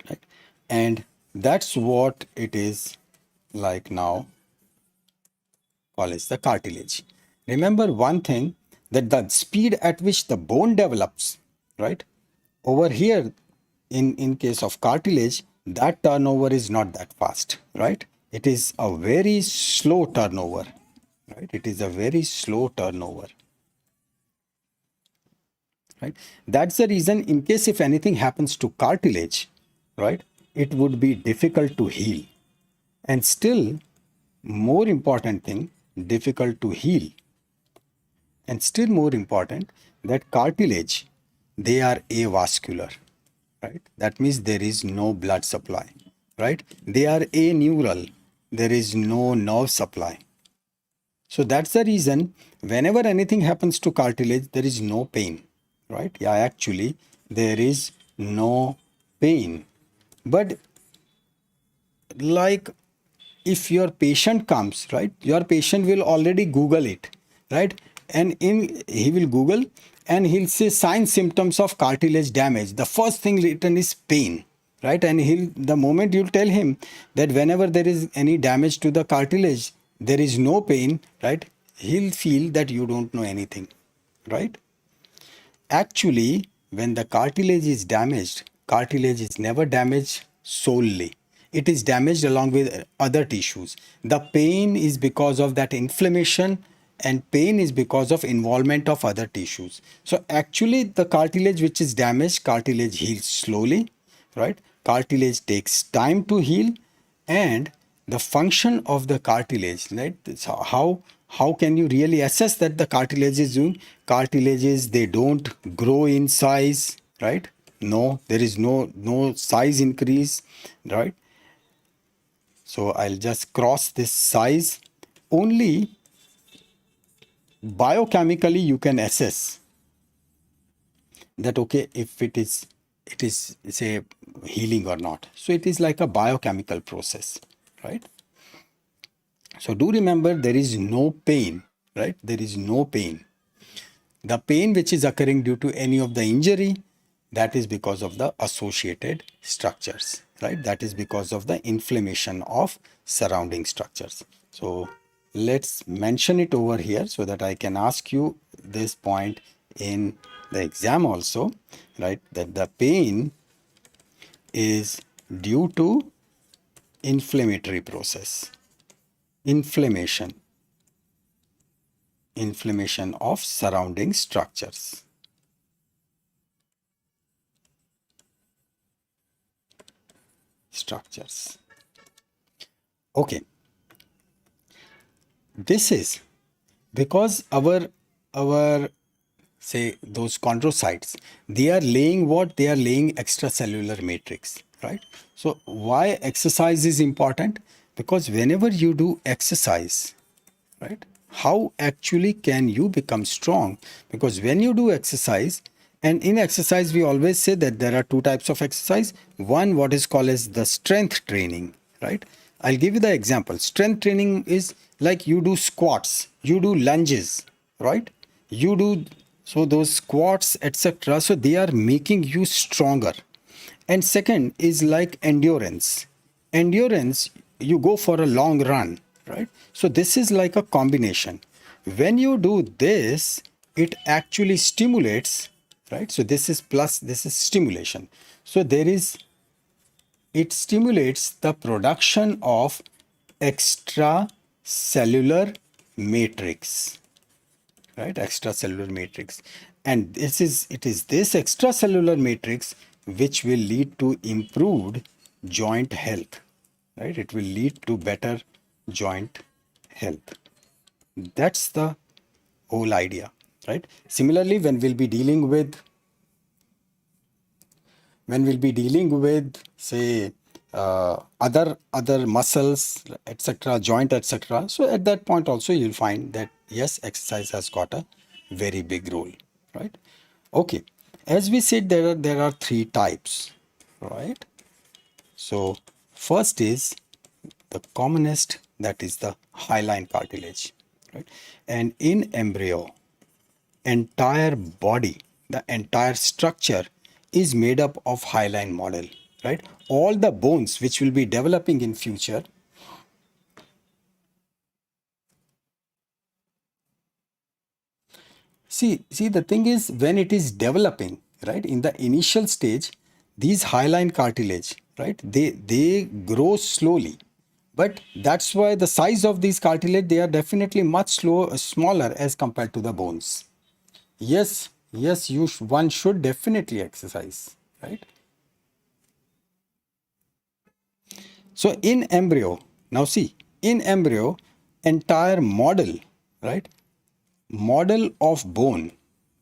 right? And that's what it is like now, called as the cartilage. Remember one thing, that the speed at which the bone develops, right? Over here, in case of cartilage, that turnover is not that fast, right? It is a very slow turnover, right? It is a very slow turnover, right? That's the reason, in case if anything happens to cartilage, right, it would be difficult to heal. And still, more important thing, difficult to heal. And still more important, that cartilage, they are avascular, right? That means there is no blood supply, right? They are aneural, there is no nerve supply. So that's the reason whenever anything happens to cartilage, there is no pain, right? Yeah, actually, there is no pain. But like if your patient comes, right, your patient will already Google it, right? And he will Google and he'll say signs, symptoms of cartilage damage. The first thing written is pain, right? And the moment you tell him that whenever there is any damage to the cartilage, there is no pain, right? He'll feel that you don't know anything, right? Actually, when the cartilage is damaged, cartilage is never damaged solely. It is damaged along with other tissues. The pain is because of that inflammation, and pain is because of involvement of other tissues. So actually the cartilage which is damaged, cartilage heals slowly, right? Cartilage takes time to heal, and the function of the cartilage, right? So how can you really assess that the cartilage is doing? Cartilages, they don't grow in size, right? No, there is no size increase, right? So I'll just cross this size. Only biochemically you can assess that, okay, if it is say healing or not. So it is like a biochemical process, right? So do remember, there is no pain, right? There is no pain. The pain which is occurring due to any of the injury, that is because of the associated structures, right? That is because of the inflammation of surrounding structures. So let's mention it over here so that I can ask you this point in the exam also, right? That the pain is due to inflammatory process. Inflammation of surrounding structures. Okay. This is because our say those chondrocytes, they are laying what? They are laying extracellular matrix, right? So why exercise is important? Because whenever you do exercise, right, how actually can you become strong? Because when you do exercise, and in exercise we always say that there are two types of exercise. One, what is called as the strength training, right? I'll give you the example. Strength training is like you do squats, you do lunges, right? You do, so those squats, etc. So they are making you stronger. And second is like endurance. Endurance, you go for a long run, right? So this is like a combination. When you do this, it actually stimulates, right? So this is plus, this is stimulation. So it stimulates the production of extracellular matrix, right? Extracellular matrix. And it is this extracellular matrix which will lead to improved joint health, right? It will lead to better joint health. That's the whole idea, right? Similarly, when we'll be dealing with say other muscles, etc., joint, etc. So at that point also you'll find that yes, exercise has got a very big role, right? Okay, as we said, there are three types, right? So first is the commonest, that is the hyaline cartilage, right? And in embryo, entire body, the entire structure is made up of hyaline model, right? All the bones which will be developing in future, see the thing is, when it is developing, right, in the initial stage, these hyaline cartilage, right, they grow slowly, but that's why the size of these cartilage, they are definitely much smaller as compared to the bones. Yes, yes, one should definitely exercise, right? So in embryo, now see, in embryo, entire model, right? Model of bone,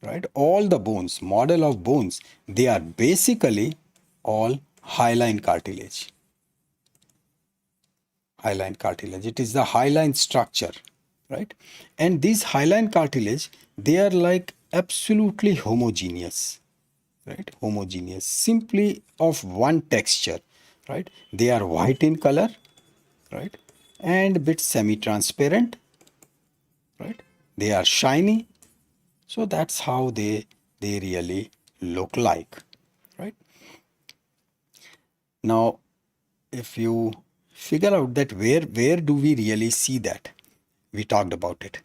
right? All the bones, model of bones, they are basically all hyaline cartilage. Hyaline cartilage. It is the hyaline structure, right? And these hyaline cartilage, they are like absolutely homogeneous, right? Homogeneous, simply of one texture, right? They are white in color, right? And a bit semi-transparent, right? They are shiny. So that's how they really look like, right? Now, if you figure out that where do we really see that, we talked about it.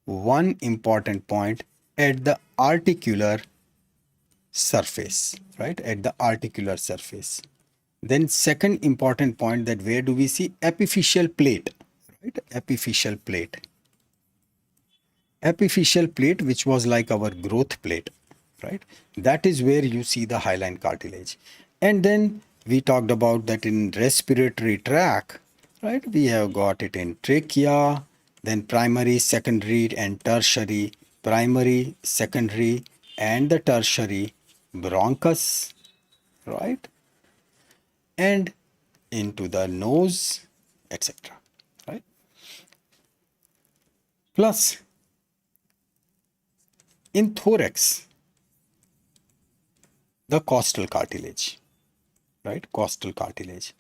One important point at the articular surface, right? At the articular surface. Then second important point, that where do we see epiphyseal plate, right? Epiphyseal plate. Epiphyseal plate, which was like our growth plate, right? That is where you see the hyaline cartilage. And then we talked about that in respiratory tract, right? We have got it in trachea, then primary, secondary, and tertiary. Primary, secondary, and the tertiary bronchus, right? And into the nose, etc. Right? Plus, in thorax, the costal cartilage, right? Costal cartilage.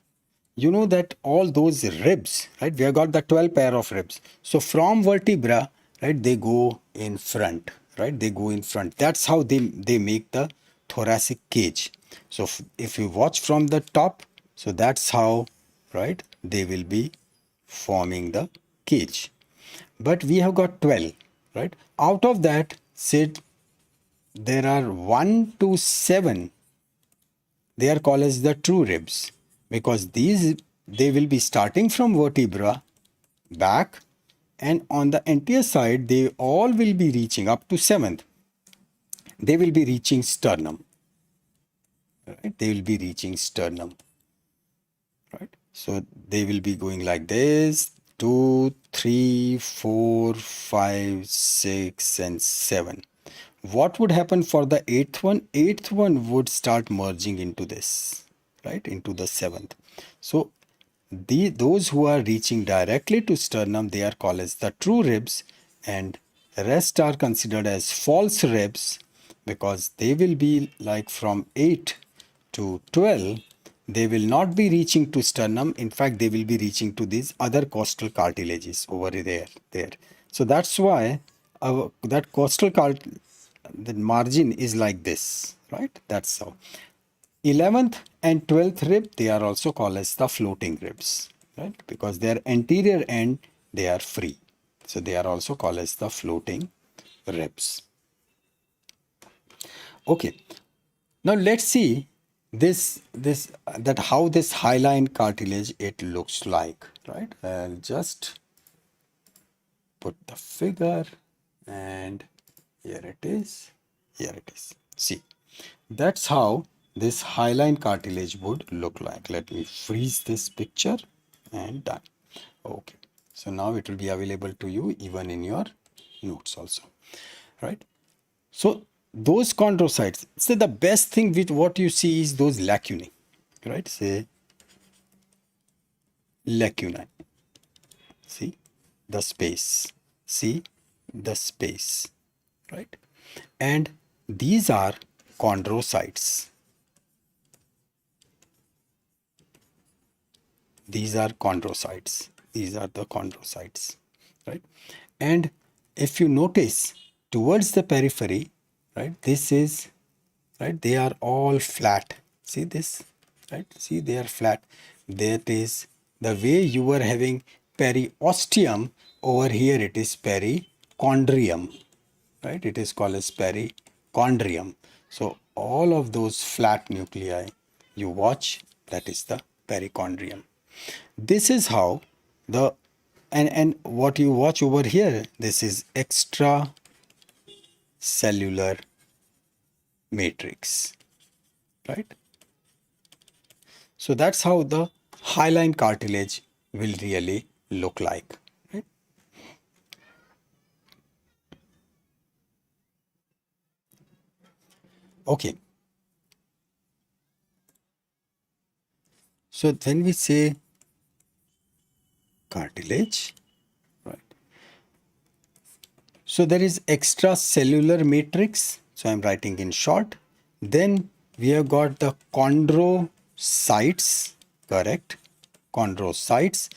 You know that all those ribs, right? We have got the 12 pair of ribs. So from vertebra, right, they go in front, right? They go in front. That's how they make the thoracic cage. So if you watch from the top, so that's how, right, they will be forming the cage. But we have got 12, right? Out of that, say there are 1 to 7, they are called as the true ribs, because these, they will be starting from vertebra back, and on the anterior side they all will be reaching up to 7th, they will be reaching sternum, right? They will be reaching sternum, right? So they will be going like this: 2, 3, 4, 5, 6, and 7. What would happen for the eighth one? Eighth one would start merging into this, right, into the 7th. So those who are reaching directly to sternum, they are called as the true ribs, and rest are considered as false ribs, because they will be like from 8 to 12, they will not be reaching to sternum. In fact, they will be reaching to these other costal cartilages over there. So that's why that the margin is like this, right? That's how. 11th and 12th rib, they are also called as the floating ribs, right? Because their anterior end, they are free. So they are also called as the floating ribs. Okay. Now let's see that how this hyaline cartilage it looks like, right? I'll just put the figure, and here it is. Here it is. See, that's how this hyaline cartilage would look like. Let me freeze this picture, and done. Okay. So now it will be available to you even in your notes also, right? So those chondrocytes, say the best thing with what you see is those lacunae, right? Say lacunae. See the space. See the space, right? And these are chondrocytes. These are chondrocytes. These are the chondrocytes, right? And if you notice towards the periphery, right, this is, right, they are all flat. See this, right? See, they are flat. That is the way you were having periosteum, over here it is perichondrium, right? It is called as perichondrium. So all of those flat nuclei you watch, that is the perichondrium. This is how the, and what you watch over here, this is extracellular matrix, right? So that's how the hyaline cartilage will really look like, right? Okay. So when we say cartilage, right? So there is extracellular matrix. So I'm writing in short. Then we have got the chondrocytes, correct? Chondrocytes.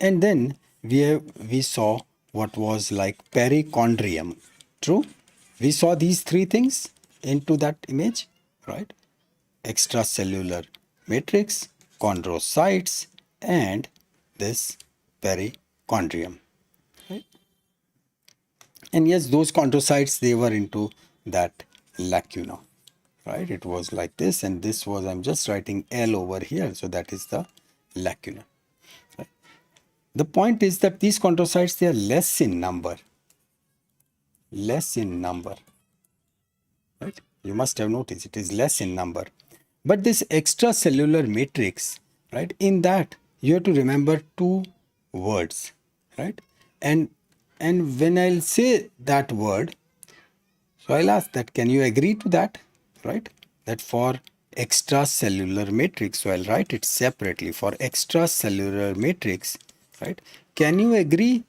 And then we saw what was like perichondrium. True? We saw these three things into that image, right? Extracellular matrix, chondrocytes, and this perichondrium. Right? And yes, those chondrocytes, they were into that lacuna, right? It was like this, and this was, I'm just writing L over here, so that is the lacuna. Right? The point is that these chondrocytes, they are less in number, right? You must have noticed it is less in number. But this extracellular matrix, right, in that you have to remember two words, right? And when I'll say that word, so I'll ask that, can you agree to that, right? That for extracellular matrix, so I'll write it separately for extracellular matrix, right? Can you agree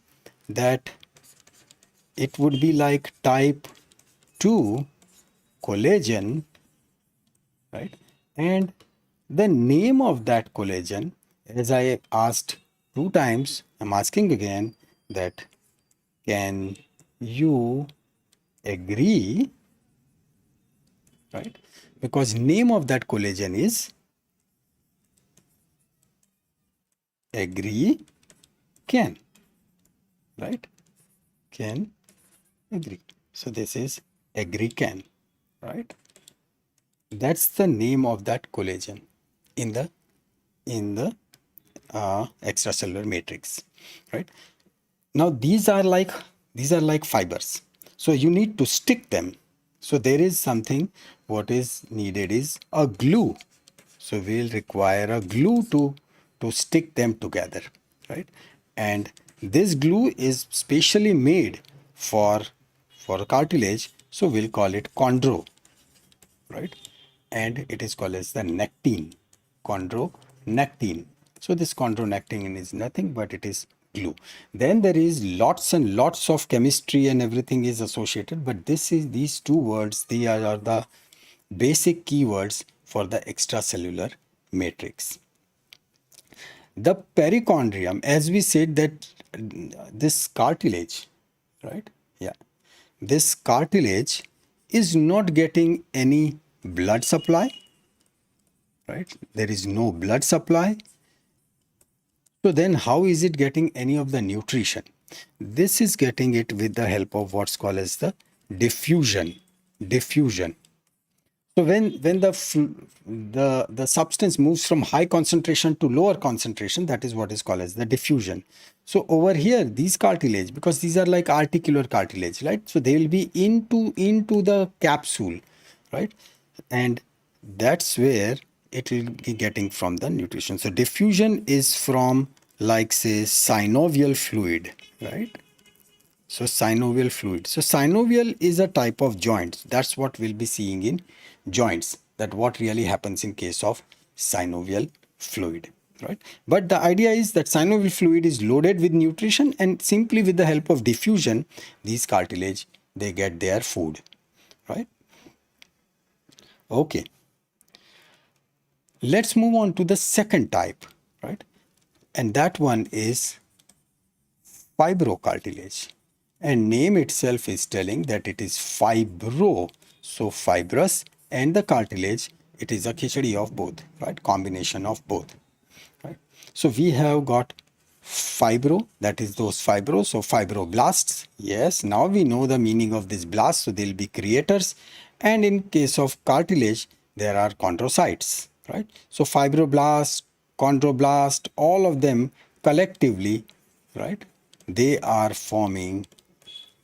that it would be like type 2 collagen, right? And the name of that collagen, as I asked 2 times, I'm asking again that can you agree, right? Because name of that collagen is agree can, right? Can agree. So this is agree can, right? That's the name of that collagen in the extracellular matrix, right? Now these are like fibers, so you need to stick them. So there is something, what is needed is a glue. So we'll require a glue to stick them together, right? And this glue is specially made for cartilage, so we'll call it chondro, right? And it is called as the nectin, chondronectin. So this chondronectin is nothing but it is glue. Then there is lots and lots of chemistry and everything is associated, but these two words, they are the basic keywords for the extracellular matrix. The perichondrium, as we said, that this cartilage, right? Yeah, this cartilage is not getting any blood supply, right? There is no blood supply. So then how is it getting any of the nutrition? This is getting it with the help of what's called as the diffusion. Diffusion. So when the substance moves from high concentration to lower concentration, that is what is called as the diffusion. So over here, these cartilage, because these are like articular cartilage, right? So they will be into the capsule, right? And that's where it will be getting from the nutrition. So diffusion is from, like, say, synovial fluid, right? So synovial fluid. So synovial is a type of joint. That's what we'll be seeing in joints, that what really happens in case of synovial fluid, right? But the idea is that synovial fluid is loaded with nutrition, and simply with the help of diffusion, these cartilage, they get their food, right? Okay. Let's move on to the second type, right? And that one is fibrocartilage. And name itself is telling that it is fibro, so fibrous, and the cartilage, it is a khichdi of both, right? Combination of both, right? So we have got fibro, that is those fibros, so fibroblasts. Yes, now we know the meaning of this blast, so they'll be creators. And in case of cartilage, there are chondrocytes, right? So fibroblast, chondroblast, all of them collectively, right, they are forming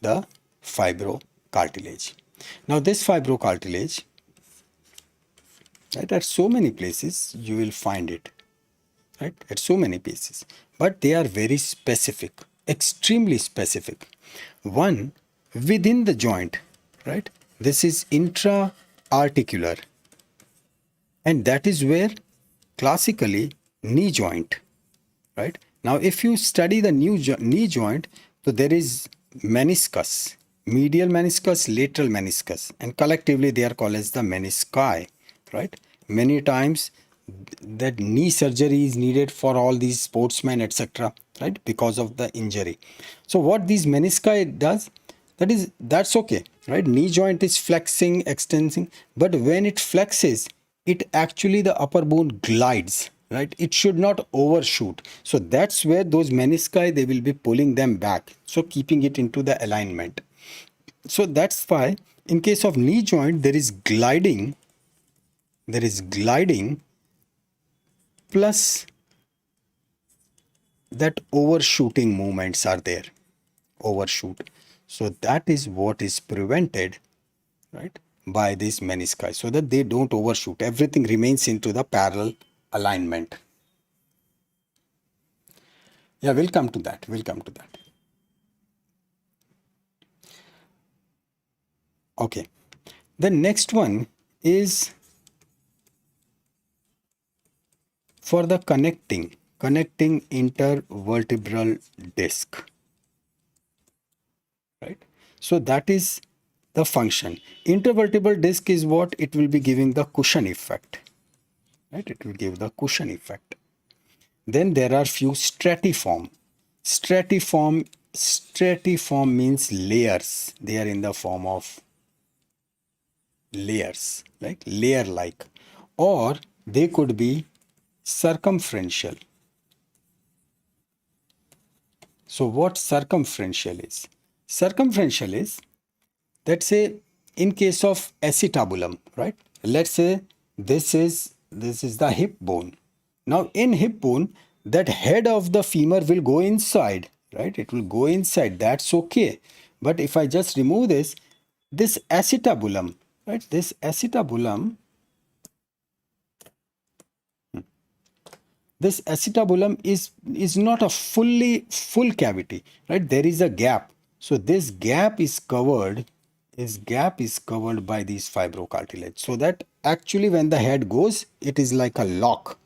the fibrocartilage. Now this fibrocartilage, right, at so many places you will find it, right, at so many places, but they are very specific, extremely specific. One, within the joint, right, this is intra-articular, and that is where classically knee joint, right? Now if you study the knee joint, so there is meniscus, medial meniscus, lateral meniscus, and collectively they are called as the menisci, right? Many times that knee surgery is needed for all these sportsmen, etc., right, because of the injury. So what these menisci does, that's okay, right? Knee joint is flexing, extending, but when it flexes, it actually, the upper bone glides, right? It should not overshoot. So that's where those menisci, they will be pulling them back, so keeping it into the alignment. So that's why in case of knee joint, there is gliding plus that overshooting movements are there, overshoot. So that is what is prevented, right, by these menisci, so that they don't overshoot, everything remains into the parallel alignment. Yeah, we'll come to that. Okay. The next one is for the connecting intervertebral disc, right? So that is the function. Intervertebral disc is what it will be giving the cushion effect, right? It will give the cushion effect. Then there are few stratiform. Stratiform means layers. They are in the form of layers, like layer like, or they could be circumferential. So what circumferential is? Circumferential is, let's say in case of acetabulum, right? Let's say this is the hip bone. Now in hip bone, that head of the femur will go inside, right? It will go inside. That's okay. But if I just remove this acetabulum, right? This acetabulum, is not a full cavity, right? There is a gap. So this gap is covered by these fibrocartilage, so that actually when the head goes, it is like a lock,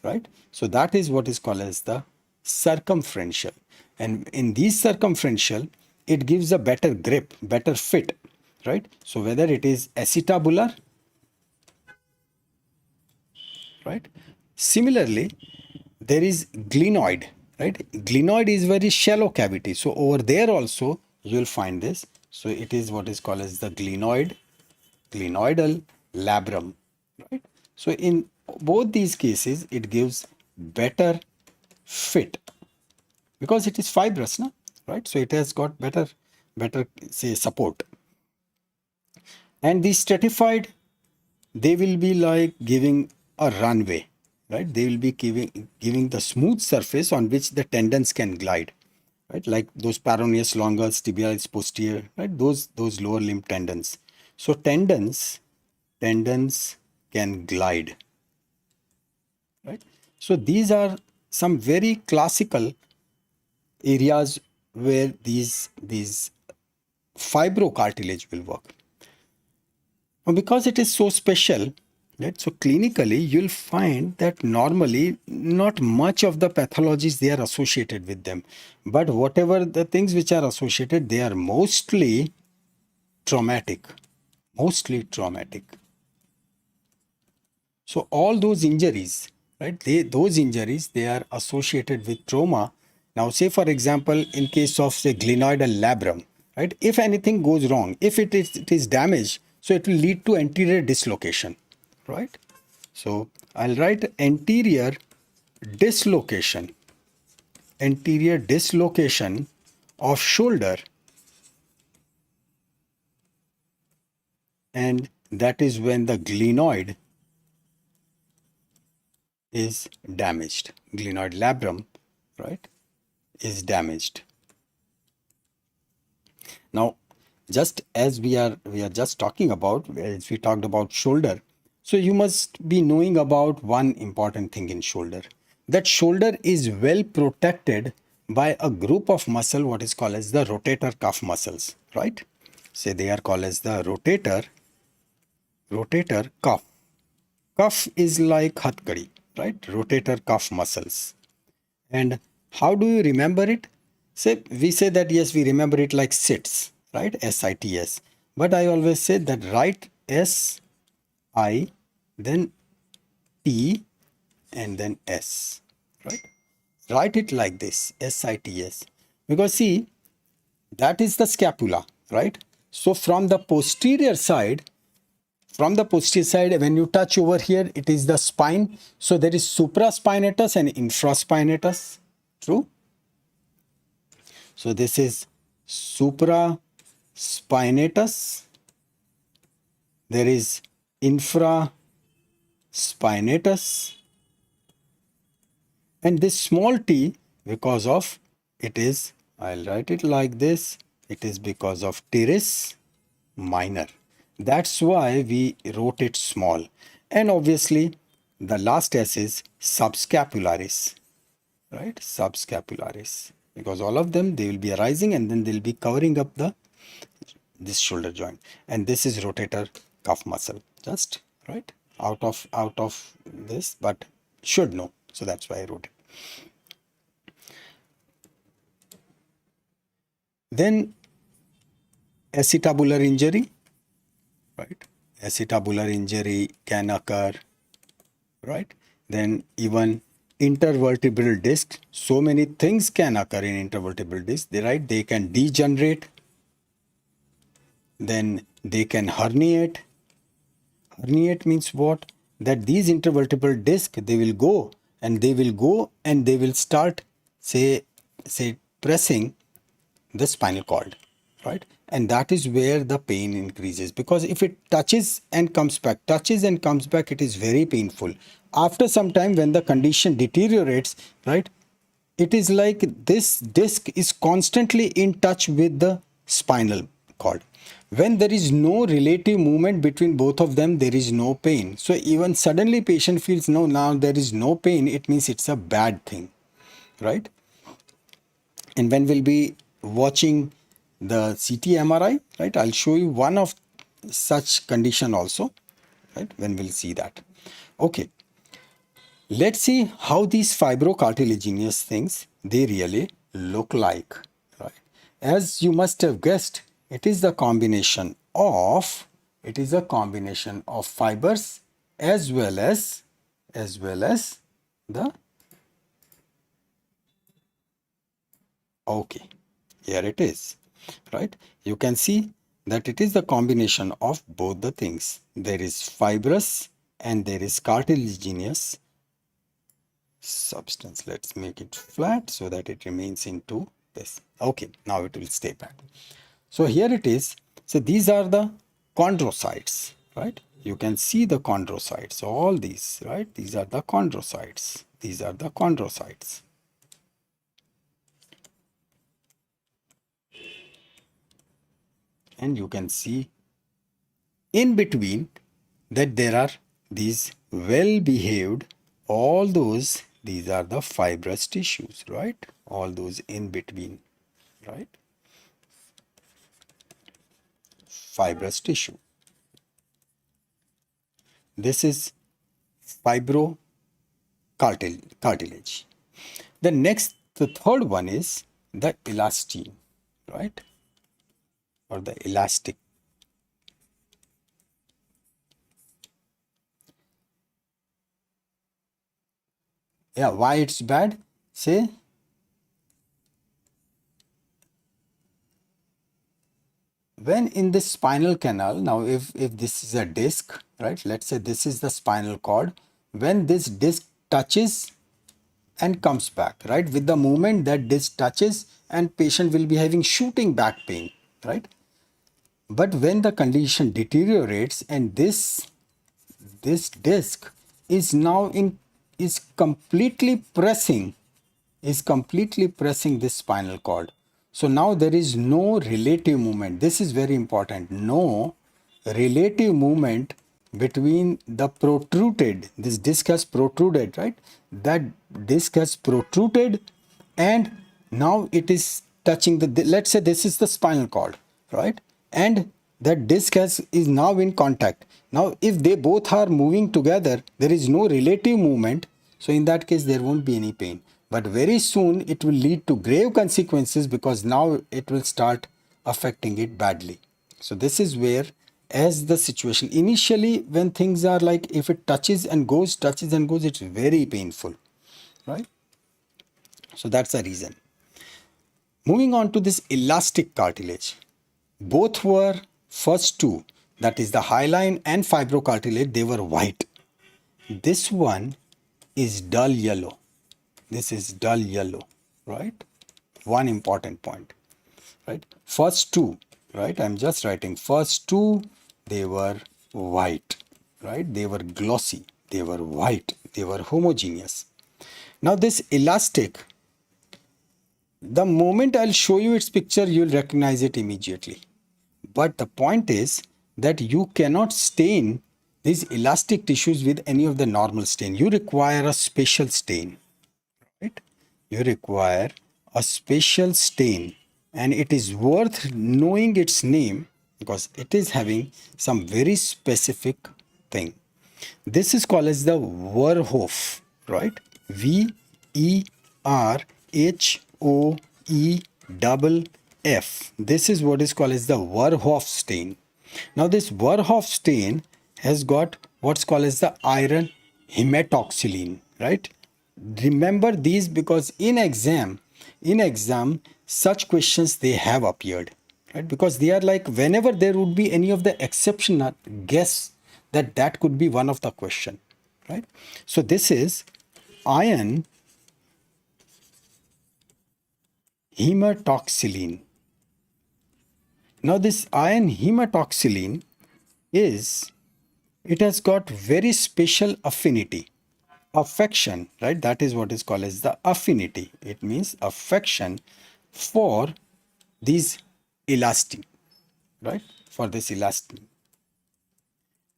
right? So that is what is called as the circumferential. And in these circumferential, it gives a better grip, better fit, right? So whether it is acetabular, right? Similarly, there is glenoid, right? Glenoid is very shallow cavity. So over there also you will find this. So it is what is called as the glenoidal labrum, right? So in both these cases, it gives better fit because it is fibrous, no? Right? So it has got better say support. And the stratified, they will be like giving a runway, right? They will be giving the smooth surface on which the tendons can glide, right? Like those peroneus longus, tibialis posterior, right? Those lower limb tendons. So tendons can glide, right? So these are some very classical areas where these fibrocartilage will work. Now, because it is so special, Right? So clinically, you'll find that normally not much of the pathologies they are associated with them, but whatever the things which are associated, they are mostly traumatic, mostly traumatic. So all those injuries, right? Those injuries they are associated with trauma. Now, say for example, in case of say glenoidal labrum, right? If anything goes wrong, if it is damaged, so it will lead to anterior dislocation, right? So I'll write dislocation, anterior dislocation of shoulder, and that is when the glenoid is damaged. Glenoid labrum, right, is damaged. Now, just as we are just talking about, as we talked about shoulder, so you must be knowing about one important thing in shoulder. That shoulder is well protected by a group of muscle, what is called as the rotator cuff muscles, right? Say they are called as the rotator cuff. Cuff is like hatkadi, right? Rotator cuff muscles. And how do you remember it? Say we say that yes, we remember it like SITS, right? SITS. But I always say that write SI, then T, and then S, right? Write it like this, SITS. Because see, that is the scapula, right? So from the posterior side, when you touch over here, it is the spine. So there is supraspinatus and infraspinatus. True? So this is supraspinatus. There is infraspinatus. And this small t, because of it is, I'll write it like this, it is because of teres minor. That's why we wrote it small. And obviously, the last S is subscapularis, right? Subscapularis. Because all of them, they will be arising and then they'll be covering up this shoulder joint. And this is rotator cuff muscle. Just, right? Out of this, but should know. So that's why I wrote it. Then acetabular injury, right? Acetabular injury can occur, right? Then even intervertebral disc, so many things can occur in intervertebral disc, right? They can degenerate, then they can herniate. Herniate means what? That these intervertebral disc, they will go and they will start say pressing the spinal cord, right? And that is where the pain increases, because if it touches and comes back, it is very painful. After some time, when the condition deteriorates, right, it is like this disc is constantly in touch with the spinal cord. When there is no relative movement between both of them, there is no pain. So even suddenly patient feels no, now there is no pain, it means it's a bad thing, right? And when we'll be watching the CT MRI, right, I'll show you one of such condition also, right, when we'll see that. Okay, let's see how these fibrocartilaginous things, they really look like, right? As you must have guessed, it is a combination of fibers as well as the, okay, here it is, right? You can see that it is the combination of both the things. There is fibrous and there is cartilaginous substance. Let's make it flat so that it remains into this. Okay, now it will stay back. So here it is. So these are the chondrocytes, right? You can see the chondrocytes, all these, right? These are the chondrocytes. These are the chondrocytes. And you can see in between that there are these well behaved, all those, these are the fibrous tissues, right? All those in between, right? Fibrous tissue. This is fibrocartilage. The third one is the elastin, right? Or the elastic. Yeah, why it's bad? Say, when in the spinal canal, now if this is a disc, right? Let's say this is the spinal cord. When this disc touches and comes back, right? With the movement that disc touches, and patient will be having shooting back pain, right? But when the condition deteriorates and this disc is now in is completely pressing this spinal cord. So now there is no relative movement. This is very important. No relative movement between the protruded, this disc has protruded, right? That disc has protruded and now it is touching the, let's say this is the spinal cord, right? And that disc is now in contact. Now if they both are moving together, there is no relative movement. So in that case, there won't be any pain. But very soon it will lead to grave consequences because now it will start affecting it badly. So this is where, as the situation initially, when things are like, if it touches and goes, it's very painful, right? So that's the reason. Moving on to this elastic cartilage. Both were first two, that is the hyaline and fibrocartilage, they were white. This one is dull yellow. This is dull yellow, right? One important point, right? First two, right? I'm just writing first two, they were white, right? They were glossy, they were white, they were homogeneous. Now this elastic, the moment I'll show you its picture, you'll recognize it immediately. But the point is that you cannot stain these elastic tissues with any of the normal stain. You require a special stain, right? You require a special stain, and it is worth knowing its name because it is having some very specific thing. This is called as the Verhoef, right? Verhoef. This is what is called as the Verhoef stain. Now this Verhoef stain has got what's called as the iron hematoxylin, right? Remember these because in exam such questions they have appeared, right? Because they are like, whenever there would be any of the exception, guess that could be one of the question, right? So this is iron hematoxylin. Now this iron hematoxylin it has got very special affinity, affection, right? That is what is called as the affinity. It means affection for these elastin, right? For this elastin.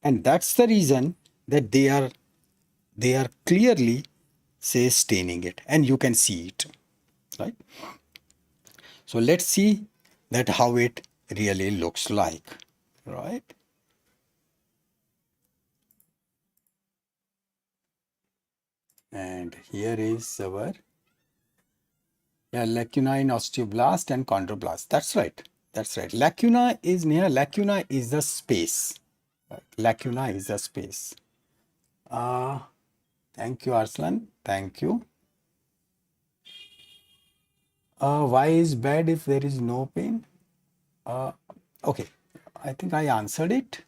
And that's the reason that they are clearly say staining it, and you can see it, right? So let's see that how it really looks like, right? And here is our lacuna in osteoblast and chondroblast. That's right. That's right. Lacuna is the space. Right? Lacuna is the space. Thank you, Arslan. Thank you. Why is bad if there is no pain? Okay, I think I answered it.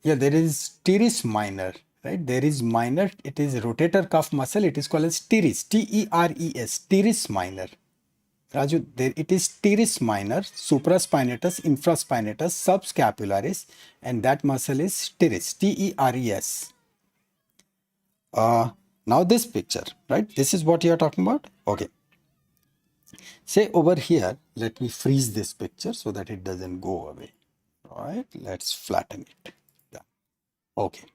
Yeah, there is teres minor, right? There is minor, it is rotator cuff muscle, it is called as teres, T-E-R-E-S, teres minor. Raju, there it is teres minor, supraspinatus, infraspinatus, subscapularis, and that muscle is teres, T-E-R-E-S. Now this picture, right? This is what you are talking about? Okay. Say over here, let me freeze this picture so that it doesn't go away. All right, let's flatten it. Yeah. Okay.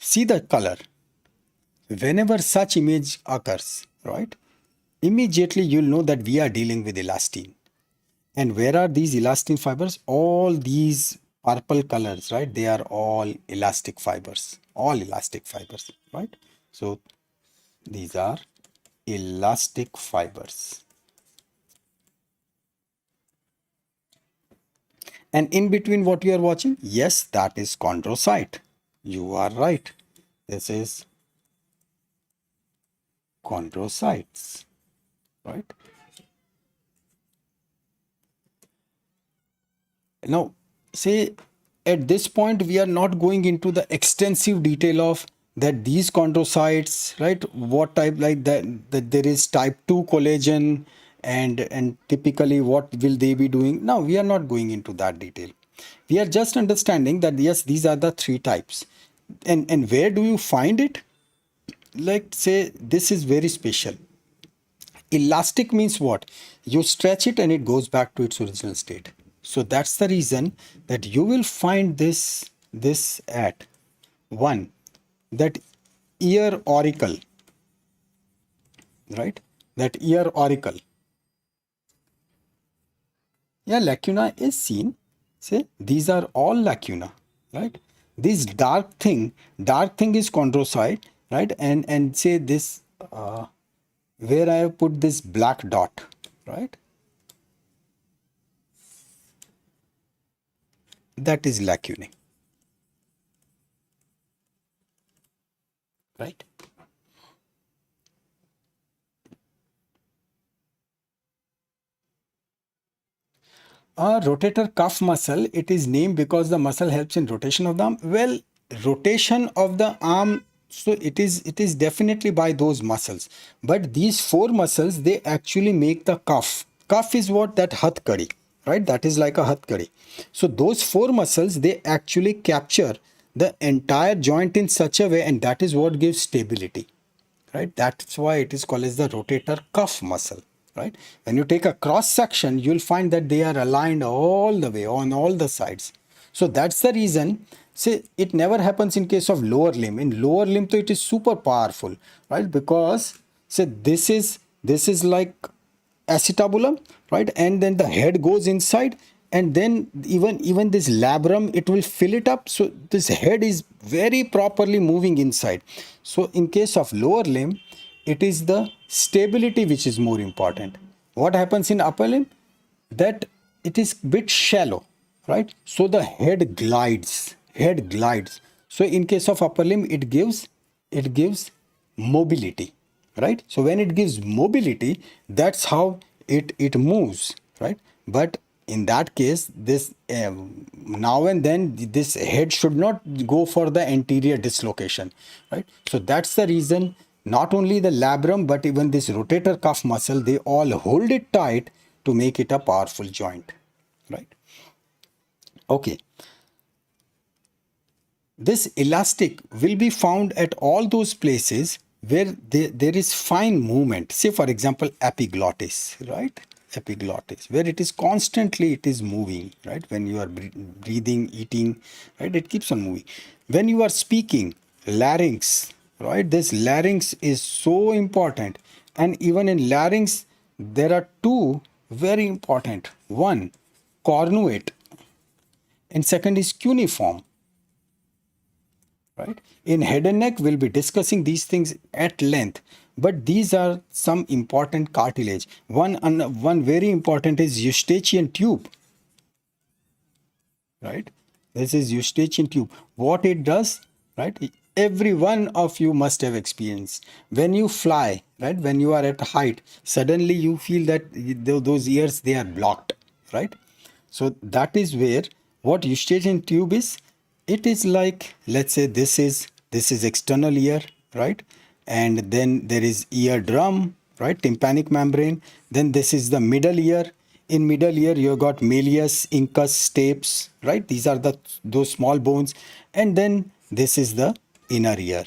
See the color. Whenever such image occurs, right? immediately you'll know that we are dealing with elastin. And where are these elastin fibers? All these purple colors, right? They are all elastic fibers, right? So these are elastic fibers. And in between what you are watching, yes, that is chondrocyte. You are right. This is chondrocytes, right? Now, say at this point, we are not going into the extensive detail of that these chondrocytes, right? What type, like that there is type 2 collagen and typically what will they be doing? Now, we are not going into that detail. We are just understanding that yes, these are the three types. And where do you find it? Like say this is very special. Elastic means what? You stretch it and it goes back to its original state. So that's the reason that you will find this at one, that ear auricle, right? That ear auricle. Yeah, lacuna is seen. Say these are all lacuna, right? This dark thing is chondrocyte, right? And say this where I have put this black dot, right? That is lacunae, right? A rotator cuff muscle, it is named because the muscle helps in rotation of the arm. Well, rotation of the arm, so it is definitely by those muscles. But these four muscles, they actually make the cuff. Cuff is what? That hathkadi, right? That is like a hathkadi. So those four muscles, they actually capture the entire joint in such a way, and that is what gives stability, right? That's why it is called as the rotator cuff muscle, right? When you take a cross section, you'll find that they are aligned all the way on all the sides. So that's the reason, say, it never happens in case of lower limb. In lower limb, so it is super powerful, right? Because say this is like acetabulum, right? And then the head goes inside, and then even this labrum, it will fill it up. So this head is very properly moving inside. So in case of lower limb, it is the stability which is more important. What happens in upper limb? That it is bit shallow, right? So the head glides. So in case of upper limb, it gives mobility, right? So when it gives mobility, that's how it moves, right? But in that case, this now and then this head should not go for the anterior dislocation, right? So that's the reason not only the labrum but even this rotator cuff muscle, they all hold it tight to make it a powerful joint, right? Okay. This elastic will be found at all those places where there is fine movement. Say for example, epiglottis, right? Epiglottis, where it is constantly, it is moving, right? When you are breathing, eating, right? It keeps on moving. When you are speaking, larynx, right? This larynx is so important. And even in larynx, there are two very important. One, cornuate, and second is cuneiform, right? In head and neck, we'll be discussing these things at length, but these are some important cartilage. One very important is Eustachian tube, right? This is Eustachian tube. What it does, right? Every one of you must have experienced when you fly, right? When you are at height, suddenly you feel that those ears, they are blocked, right? So that is where what Eustachian tube is. It is like, let's say this is external ear, right? And then there is eardrum, right? Tympanic membrane. Then this is the middle ear. In middle ear, you got malleus, incus, stapes, right? These are those small bones. And then this is the inner ear.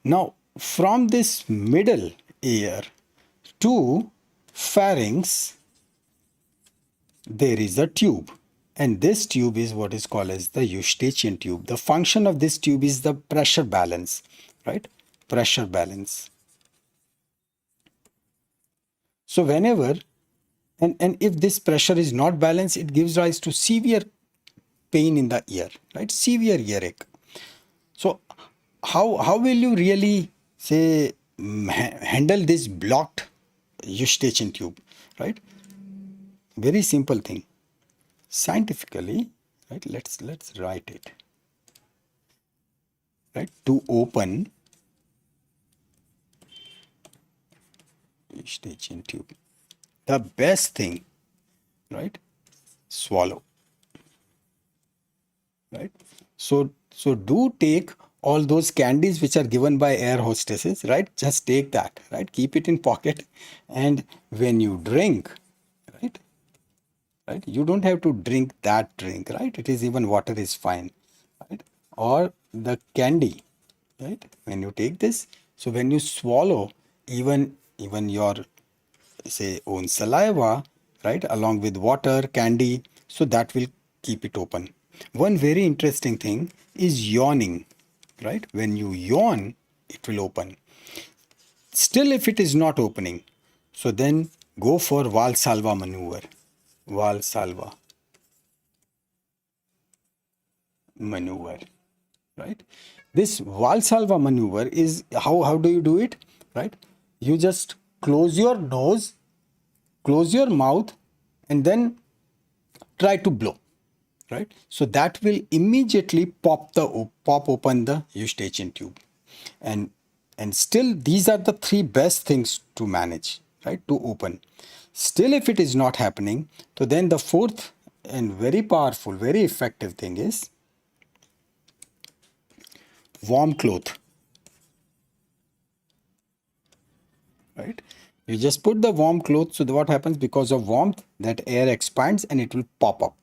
Now, from this middle ear to pharynx, there is a tube, and this tube is what is called as the Eustachian tube. The function of this tube is the pressure balance, right? Pressure balance. So whenever, and if this pressure is not balanced, it gives rise to severe pain in the ear, right? Severe earache. So how will you really say handle this blocked Eustachian tube, right? Very simple thing. Scientifically, right? Let's write it. Right? To open Eustachian tube, the best thing, right? Swallow. Right? So do take all those candies which are given by air hostesses, right? Just take that, right? Keep it in pocket, and when you drink, right? Right? You don't have to drink that drink, right? It is even water is fine, right? Or the candy, right? When you take this, so when you swallow, even your say own saliva, right, along with water, candy, so that will keep it open. One very interesting thing is yawning, right? When you yawn, it will open. Still, if it is not opening, so then go for Valsalva maneuver. Valsalva maneuver, right? This Valsalva maneuver is how do you do it, right? You just close your nose, close your mouth, and then try to blow, right? So that will immediately pop open the Eustachian tube, and still these are the three best things to manage, right? To open. Still, if it is not happening, so then the fourth and very powerful, very effective thing is warm cloth, right? You just put the warm cloth, so what happens, because of warmth, that air expands and it will pop up.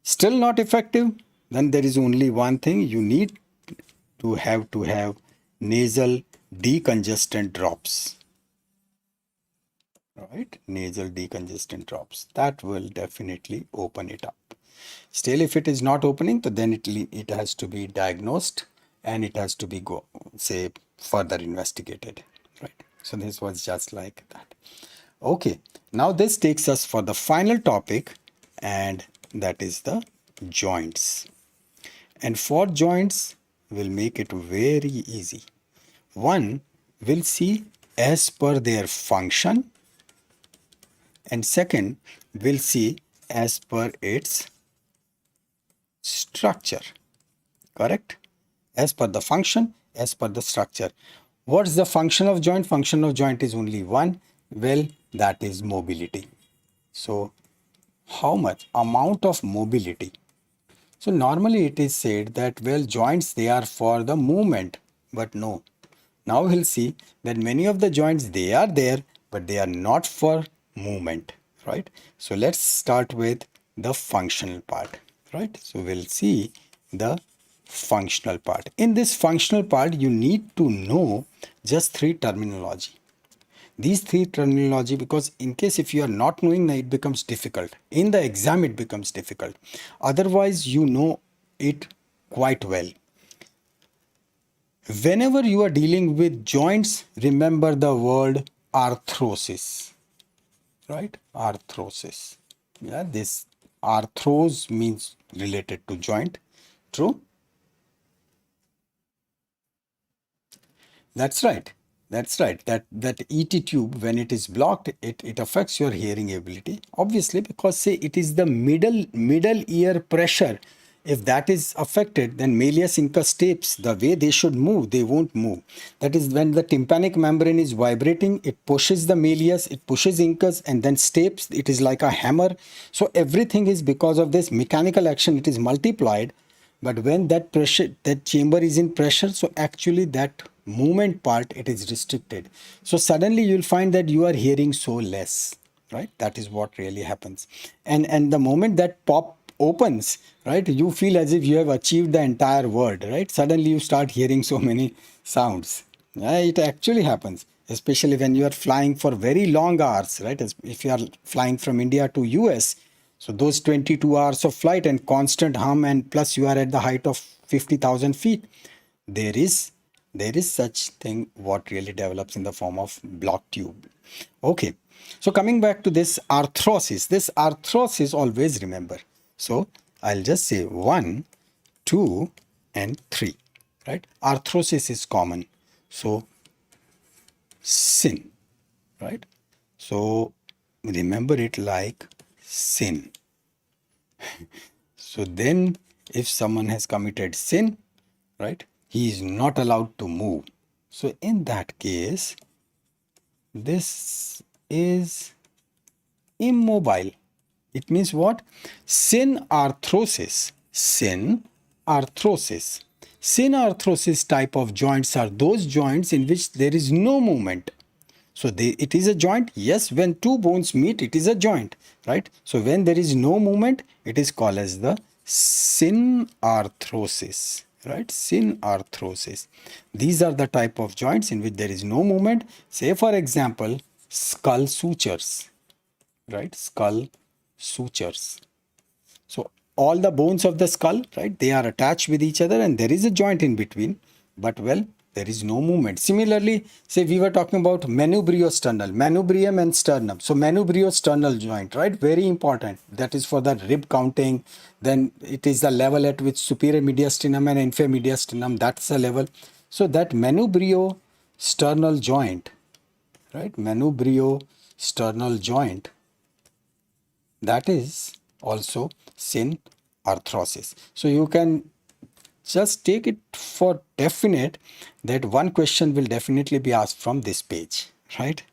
Still not effective, then there is only one thing you need to have nasal decongestant drops, right? Nasal decongestant drops, that will definitely open it up. Still, if it is not opening, so then it has to be diagnosed, and it has to be further investigated, right? So this was just like that. Okay, now this takes us for the final topic, and that is the joints. And for joints, we'll make it very easy. One, we'll see as per their function, and second, we'll see as per its structure. Correct? As per the function, as per the structure. What's the function of joint? Function of joint is only one. Well, that is mobility. So how much amount of mobility? So normally it is said that, well, joints, they are for the movement, but no. Now we'll see that many of the joints, they are there, but they are not for movement, right? So let's start with the functional part, right? So we'll see the functional part. In this functional part, you need to know just three terminology. These three terminology, because in case if you are not knowing, it becomes difficult. In the exam, it becomes difficult. Otherwise, you know it quite well. Whenever you are dealing with joints, remember the word arthrosis, right? Arthrosis. Yeah, this arthros means related to joint. True? That's right. That's right. That ET tube, when it is blocked, it affects your hearing ability. Obviously, because say it is the middle ear pressure. If that is affected, then malleus incus stapes, the way they should move, they won't move. That is when the tympanic membrane is vibrating, it pushes the malleus, it pushes incus, and then stapes. It is like a hammer. So everything is because of this mechanical action. It is multiplied. But when that pressure, that chamber is in pressure, so actually that movement part, it is restricted. So suddenly you'll find that you are hearing so less, right? That is what really happens. And the moment that pop opens, right, you feel as if you have achieved the entire world, right? Suddenly you start hearing so many sounds. Yeah, it actually happens, especially when you are flying for very long hours, right? If you are flying from India to US, so those 22 hours of flight and constant hum, and plus you are at the height of 50,000 feet, there is There is such thing what really develops in the form of block tube. Okay, so coming back to this arthrosis always remember. So I'll just say 1, 2 and 3, right? Arthrosis is common. So sin, right? So remember it like sin. So then if someone has committed sin, right, he is not allowed to move. So in that case, this is immobile. It means what? Synarthrosis. Synarthrosis. Synarthrosis type of joints are those joints in which there is no movement. So it is a joint. Yes, when two bones meet, it is a joint, right? So when there is no movement, it is called as the synarthrosis, right? Synarthrosis. These are the type of joints in which there is no movement. Say for example, skull sutures, right? Skull sutures. So all the bones of the skull, right, they are attached with each other and there is a joint in between, but well, there is no movement. Similarly, say we were talking about manubriosternal, manubrium and sternum. So manubriosternal joint, right, very important. That is for the rib counting. Then it is the level at which superior mediastinum and inferior mediastinum, that's the level. So that manubriosternal joint, right, manubriosternal joint, that is also synarthrosis. So you can just take it for definite that one question will definitely be asked from this page, right?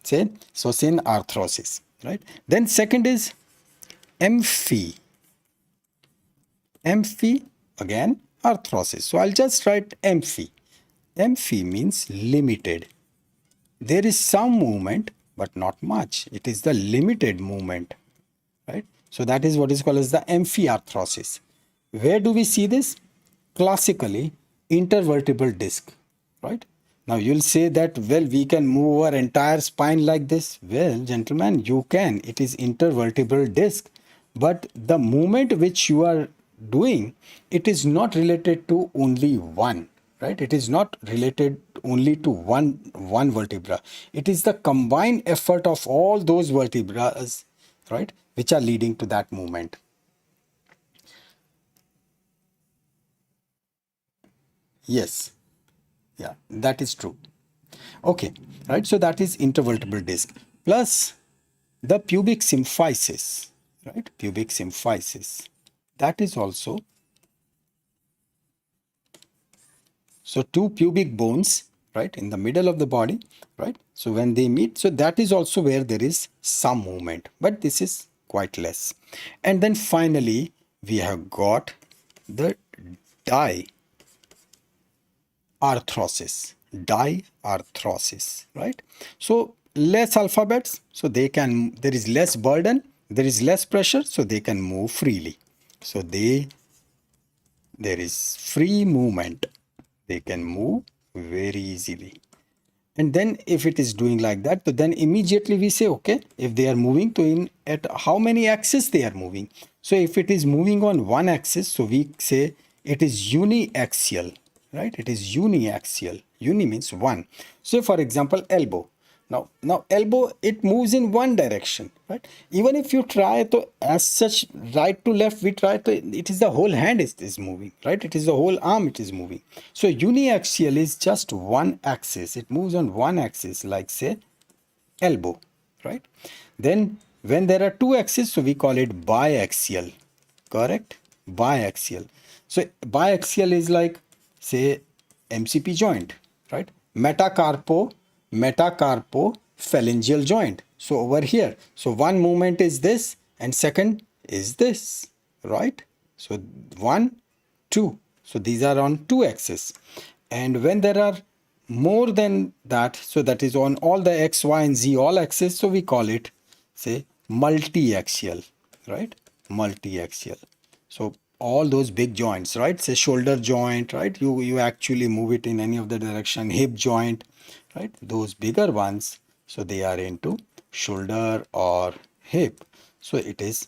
Say, so synarthrosis, right? Then second is amphi. Amphi, again, arthrosis. So I'll just write amphi. Amphi means limited. There is some movement, but not much. It is the limited movement, right? So that is what is called as the amphiarthrosis. Where do we see this? Classically, intervertebral disc, right? Now you'll say that, well, we can move our entire spine like this. Well, gentlemen, you can. It is intervertebral disc. But the movement which you are doing, it is not related to only one, right? It is not related only to one vertebra. It is the combined effort of all those vertebrae, right, which are leading to that movement. Yes, yeah, that is true. Okay, right, so that is intervertebral disc plus the pubic symphysis, right, pubic symphysis, that is also, so two pubic bones, right, in the middle of the body, right, so when they meet, so that is also where there is some movement, but this is quite less. And then finally we have got the diarthrosis, right? So less alphabets, so they can, there is less burden, there is less pressure, so they can move freely. So there is free movement, they can move very easily. And then if it is doing like that, so then immediately we say, okay, if they are moving to in at how many axes they are moving. So if it is moving on one axis, so we say it is uniaxial, right? It is uniaxial. Uni means one. So for example, elbow. Now elbow, it moves in one direction, right? Even if you try to, as such, right to left, we try to, it is the whole hand is moving, right? It is the whole arm, it is moving. So uniaxial is just one axis. It moves on one axis, like say elbow, right? Then when there are two axes, so we call it biaxial, correct? Biaxial. So biaxial is like, say, MCP joint, right? Metacarpophalangeal joint. So over here, so one movement is this and second is this, right? So 1, 2. So these are on two axes. And when there are more than that, so that is on all the X, Y, and Z, all axes, so we call it, say, multi-axial, right? Multi-axial. So all those big joints, right? Say shoulder joint, right? You actually move it in any of the direction. Hip joint, right? Those bigger ones, so they are into shoulder or hip. So it is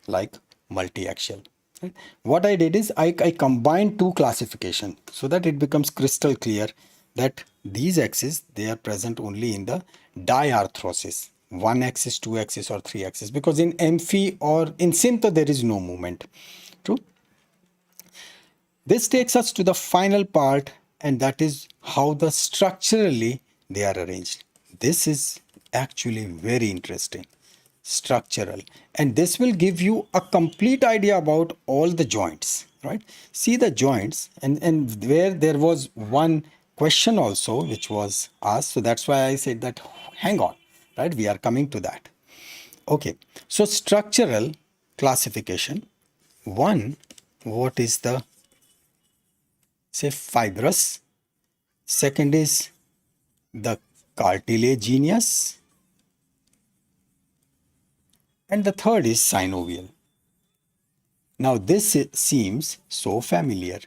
like multi-axial, Right? What I did is I combined two classification so that it becomes crystal clear that these axes, they are present only in the diarthrosis, one axis, two axis, or three axis, because in amphi or in syntho there is no movement. True. This takes us to the final part, and that is how the structurally they are arranged. This is actually very interesting. Structural, and this will give you a complete idea about all the joints, right? See the joints, and where there was one question also which was asked, so that's why I said that hang on, right? We are coming to that. Okay, so structural classification. One, what is the, say, fibrous. Second is the cartilaginous, and the third is synovial. Now this seems so familiar.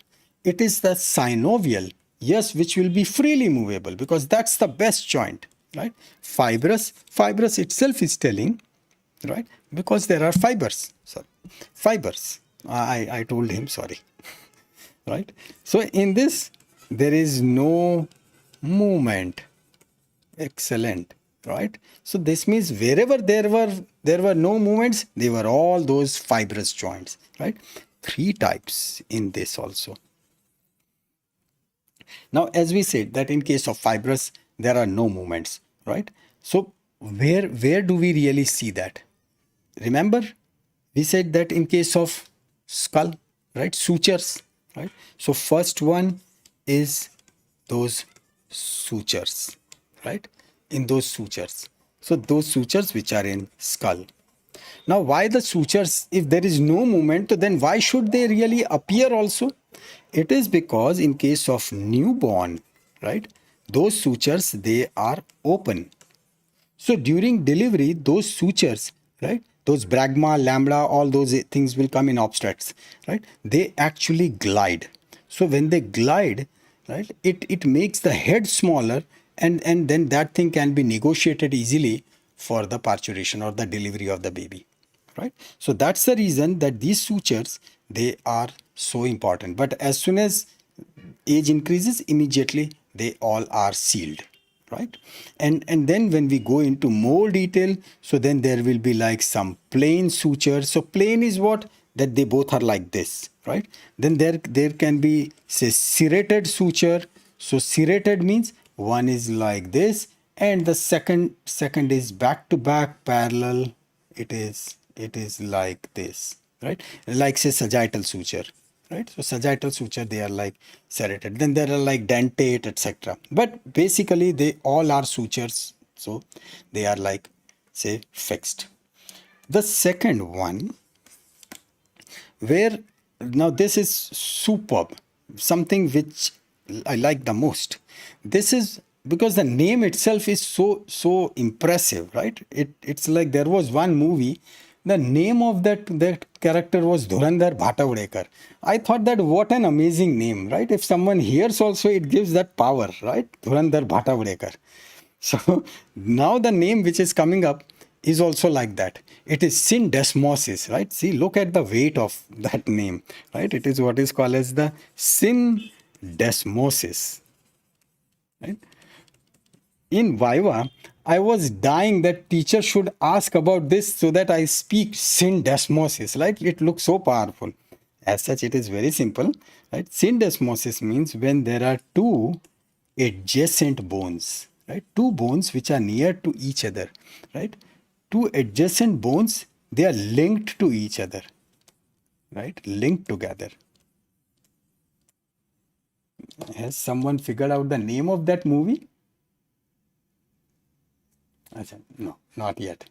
It is the synovial, yes, which will be freely movable because that's the best joint, right? Fibrous itself is telling, right? Because there are fibers, sorry, fibers. I told him, sorry, right? So in this, there is no movement. Excellent, right? So this means wherever there were no movements, they were all those fibrous joints, right? Three types in this also. Now, as we said that in case of fibrous, there are no movements, right? So where do we really see that? Remember, we said that in case of skull, right? Sutures, right? So first one is those sutures, right? In those sutures. So those sutures which are in skull. Now, why the sutures? If there is no movement, then why should they really appear also? It is because in case of newborn, right? Those sutures, they are open. So during delivery, those sutures, right? Those bragma, lambda, all those things will come in abstracts, right? They actually glide. So when they glide, right, it makes the head smaller, and then that thing can be negotiated easily for the parturition or the delivery of the baby, right? So that's the reason that these sutures, they are so important. But as soon as age increases, immediately they all are sealed, right? And then when we go into more detail, so then there will be like some plain suture. So plain is what? That they both are like this, right? Then there can be, say, serrated suture. So serrated means one is like this, and the second is back to back parallel. It is like this, right? Like, say, sagittal suture, right? So sagittal suture, they are like serrated. Then there are like dentate, etc. But basically they all are sutures, so they are like, say, fixed. The second one, where now this is superb, something which I like the most. This is because the name itself is so impressive, right? It's like there was one movie, the name of that character was Dhurandhar Bhatavadekar. I thought that what an amazing name, right? If someone hears also, it gives that power, right? Dhurandhar Bhatavadekar. So now the name which is coming up is also like that. It is Syndesmosis, right? See, look at the weight of that name, right? It is what is called as the Syndesmosis, right? In Viva, I was dying that teacher should ask about this so that I speak syndesmosis, right? It looks so powerful. As such, it is very simple, right? Syndesmosis means when there are two adjacent bones, right? Two bones which are near to each other, right? Two adjacent bones, they are linked to each other, right? Linked together. Has someone figured out the name of that movie? No, not yet.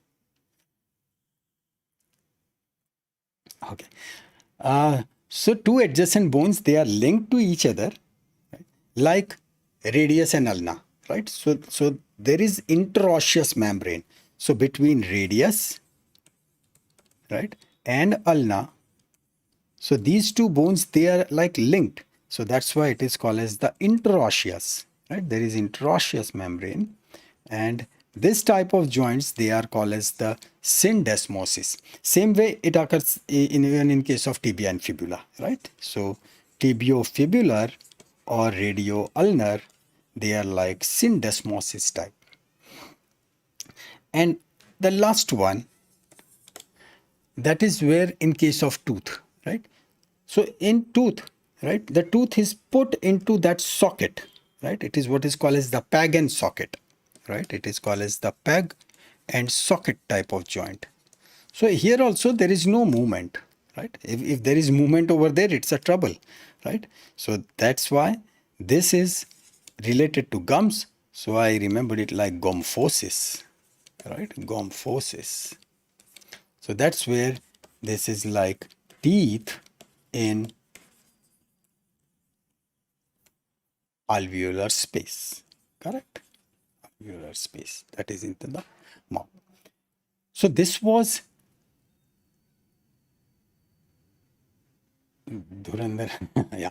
Okay. So two adjacent bones, they are linked to each other, right? Like radius and ulna, right? So there is interosseous membrane. So between radius, right, and ulna, so these two bones, they are like linked. So that's why it is called as the interosseous, right? There is interosseous membrane, and this type of joints, they are called as the syndesmosis. Same way it occurs even in case of tibia and fibula, right? So tibiofibular or radioulnar, they are like syndesmosis type. And the last one, that is where in case of tooth, right? So in tooth, right, the tooth is put into that socket, right? It is what is called as the peg and socket, right? It is called as the peg and socket type of joint. So here also there is no movement, right? If there is movement over there, it's a trouble, right? So that's why this is related to gums. So I remembered it like gomphosis, right? Gomphosis. So that's where this is like teeth in alveolar space, correct? Alveolar space, that is into the mouth. So this was Dhurandhar. Yeah.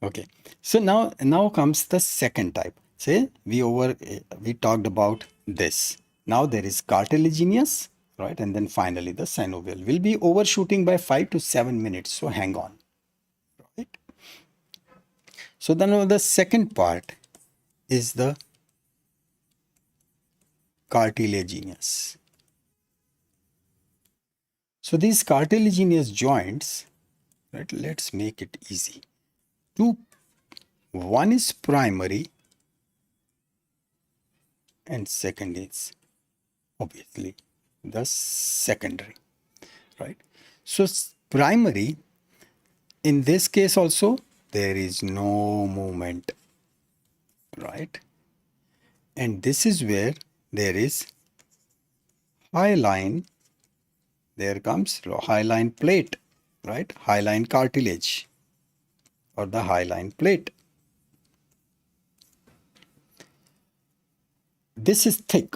Okay. So now comes the second type. Say we talked about this. Now there is cartilaginous, right? And then finally the synovial. We'll be overshooting by 5 to 7 minutes. So hang on. Right? So then the second part is the cartilaginous. So these cartilaginous joints, right? Let's make it easy. One is primary and second is obviously the secondary, right? So primary, in this case also there is no movement, right? And this is where there is hyaline. There comes hyaline plate, right? Hyaline cartilage or the hyaline plate. This is thick.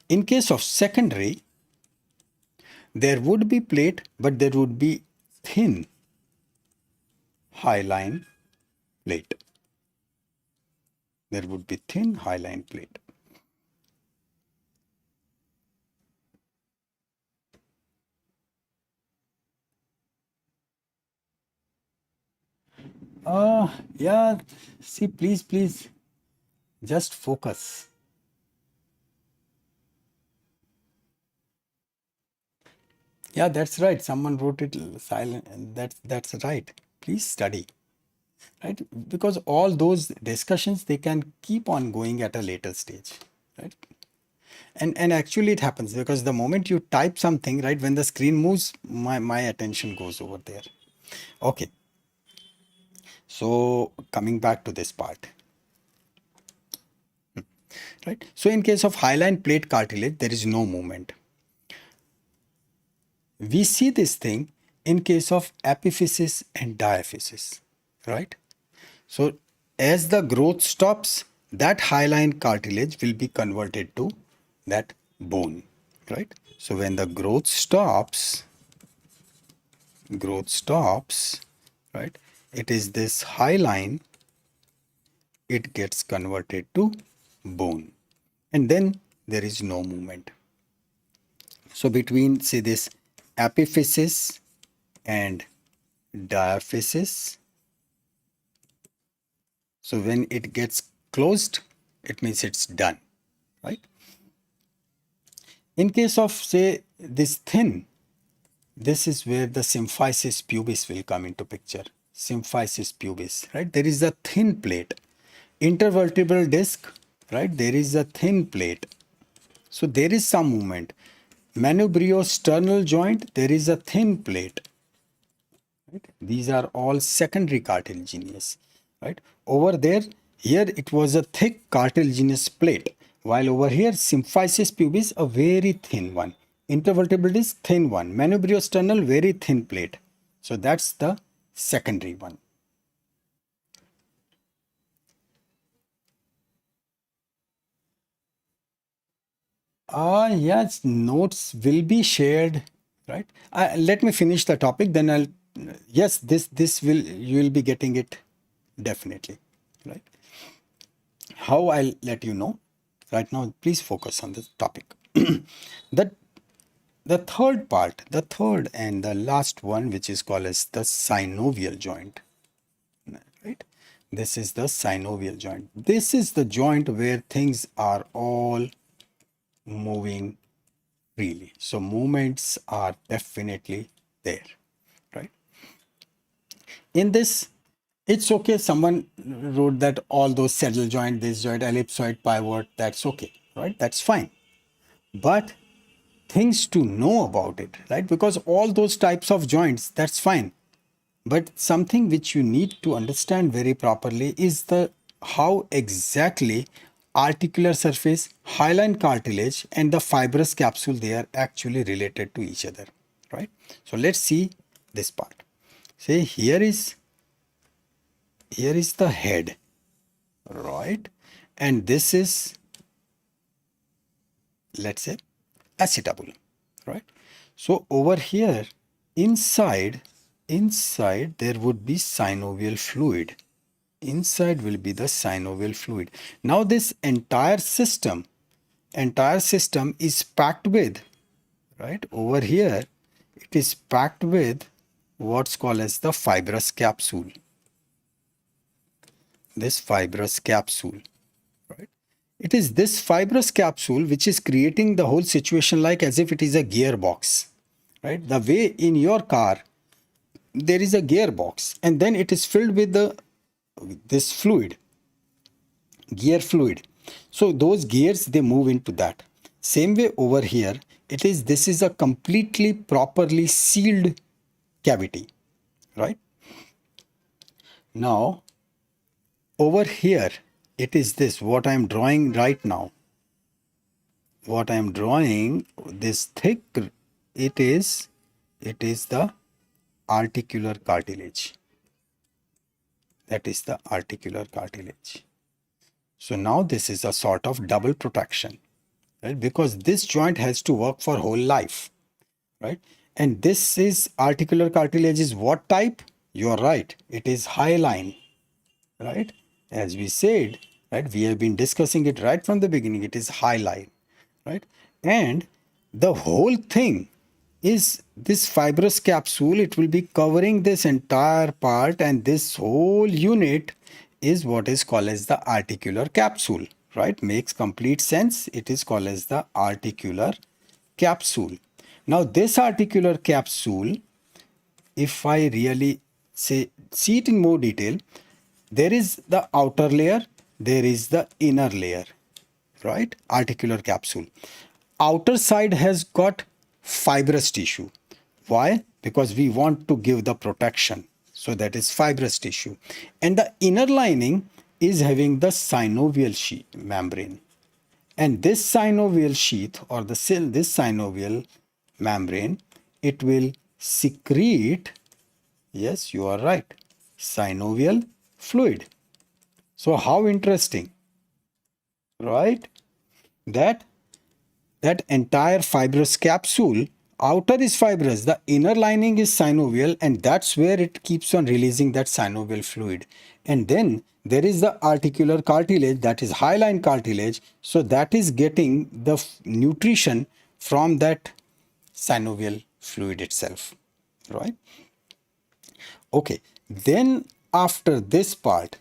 In case of secondary, there would be plate, but there would be thin hyaline plate. There would be thin hyaline plate. Yeah, see, please, just focus. Yeah, that's right. Someone wrote it silent. That's right. Please study, right? Because all those discussions, they can keep on going at a later stage, right? And actually it happens because the moment you type something, right, when the screen moves, my attention goes over there. Okay. So coming back to this part, right? So in case of hyaline plate cartilage, there is no movement. We see this thing in case of epiphysis and diaphysis, right? So as the growth stops, that hyaline cartilage will be converted to that bone, right? So when the growth stops, right? It is this hyaline, it gets converted to bone, and then there is no movement. So between, say, this epiphysis and diaphysis, so when it gets closed, it means it's done, right? In case of, say, this thin, this is where the symphysis pubis will come into picture. Symphysis pubis, right? There is a thin plate. Intervertebral disc, right? There is a thin plate. So there is some movement. Manubriosternal joint, there is a thin plate. Right? These are all secondary cartilaginous, right? Over there, here it was a thick cartilaginous plate, while over here symphysis pubis, a very thin one. Intervertebral disc, thin one. Manubriosternal, very thin plate. So that's the secondary one. Yes, notes will be shared, right? Let me finish the topic, then I'll, yes, this will, you will be getting it definitely, right? How, I'll let you know, Right now, please focus on this topic. That the third and the last one, which is called as the synovial joint, right? This is the synovial joint. This is the joint where things are all moving freely. So movements are definitely there, right? In this, it's okay. Someone wrote that all those saddle joint, this joint, ellipsoid, pivot, that's okay, right? That's fine. But things to know about it, right? Because all those types of joints, that's fine. But something which you need to understand very properly is the how exactly articular surface, hyaline cartilage, and the fibrous capsule, they are actually related to each other, right? So let's see this part. Say here is the head, right? And this is, let's say, acetabulum, right? So over here, inside there would be synovial fluid. Inside will be the synovial fluid. Now this entire system is packed with, right? Over here, it is packed with what's called as the fibrous capsule. This fibrous capsule, right? It is this fibrous capsule which is creating the whole situation like as if it is a gearbox, right? The way in your car, there is a gearbox and then it is filled with this fluid, gear fluid. So those gears, they move into that. Same way over here, this is a completely properly sealed cavity, right? Now, over here, it is this, what I am drawing right now. What I am drawing, this thick, it is the articular cartilage. That is the articular cartilage. So now this is a sort of double protection, right? Because this joint has to work for whole life, right? And this is articular cartilage is what type? You're right. It is hyaline, right? As we said, right? We have been discussing it right from the beginning. It is hyaline, right? And the whole thing is this fibrous capsule. It will be covering this entire part, and this whole unit is what is called as the articular capsule, right? Makes complete sense. It is called as the articular capsule. Now this articular capsule, if I really see it in more detail, there is the outer layer, there is the inner layer, right? Articular capsule. Outer side has got fibrous tissue. Why? Because we want to give the protection. So that is fibrous tissue. And the inner lining is having the synovial sheath membrane. And this synovial sheath or this synovial membrane, it will secrete, yes, you are right, synovial fluid. So how interesting, right? That entire fibrous capsule, outer is fibrous, the inner lining is synovial, and that's where it keeps on releasing that synovial fluid. And then there is the articular cartilage, that is hyaline cartilage, so that is getting the nutrition from that synovial fluid itself, right? Okay, then after this part,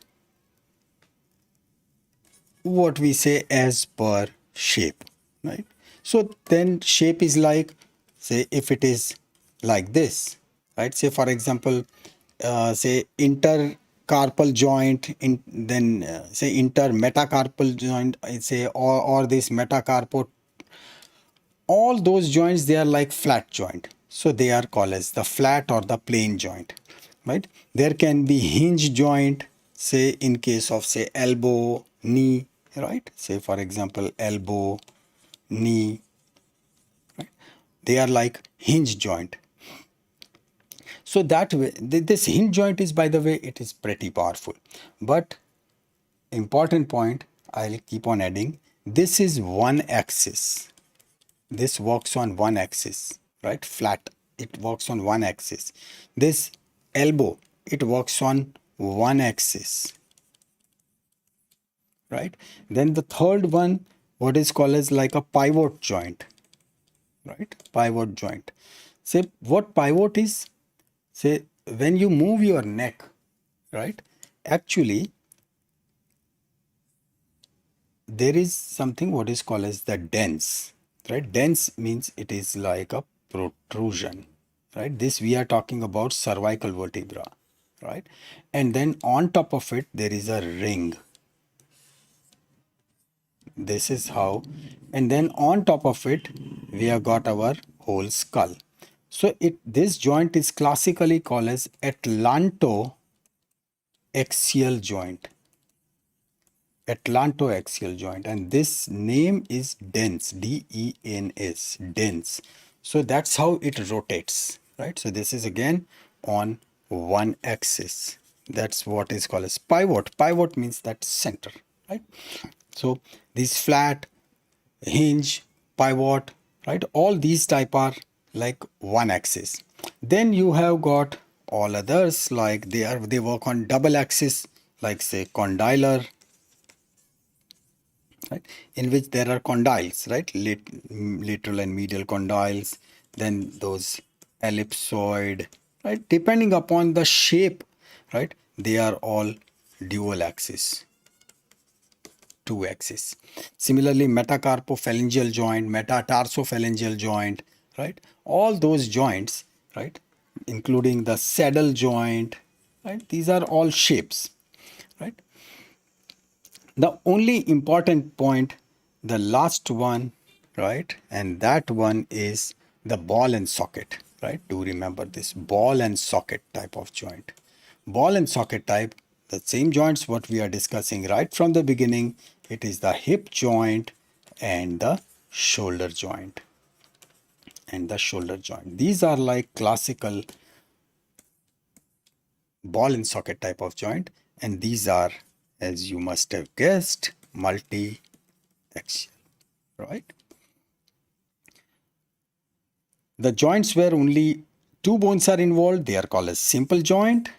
what we say as per shape, right? So then shape is like, say if it is like this, right? Say for example, say intercarpal joint, say intermetacarpal joint, say or this metacarpal, all those joints, they are like flat joint. So they are called as the flat or the plane joint, right? There can be hinge joint, say in case of say elbow, knee, right? Say for example, elbow, knee, right? They are like hinge joint. So that way, this hinge joint is, by the way, it is pretty powerful. But important point, I'll keep on adding, this is one axis. This works on one axis, right? Flat, it works on one axis. This elbow, it works on one axis, right? Then the third one, what is called as like a pivot joint, right? Pivot joint. Say what pivot is? Say when you move your neck, right? Actually, there is something what is called as the dens, right? Dens means it is like a protrusion, right? This we are talking about cervical vertebra, right? And then on top of it there is a ring. This is how, and then on top of it we have got our whole skull. So this joint is classically called as atlantoaxial joint. Atlantoaxial joint, and this name is dens, D-E-N-S, dens. So that's how it rotates, right? So this is again on one axis. That's what is called as pivot. Pivot means that center, right? So these flat, hinge, pivot, right? All these type are like one axis. Then you have got all others like they work on double axis, like say condylar, right? In which there are condyles, right? Lateral and medial condyles, then those ellipsoid, right? Depending upon the shape, right? They are all dual axis, two axis. Similarly, metacarpophalangeal joint, metatarsophalangeal joint, right? All those joints, right? Including the saddle joint, right? These are all shapes, right? The only important point, the last one, right? And that one is the ball and socket, right? Do remember this ball and socket type of joint. Ball and socket type, the same joints what we are discussing right from the beginning. It is the hip joint and the shoulder joint. These are like classical ball and socket type of joint, and these are, as you must have guessed, multi-axial, right? The joints where only two bones are involved, they are called a simple joint,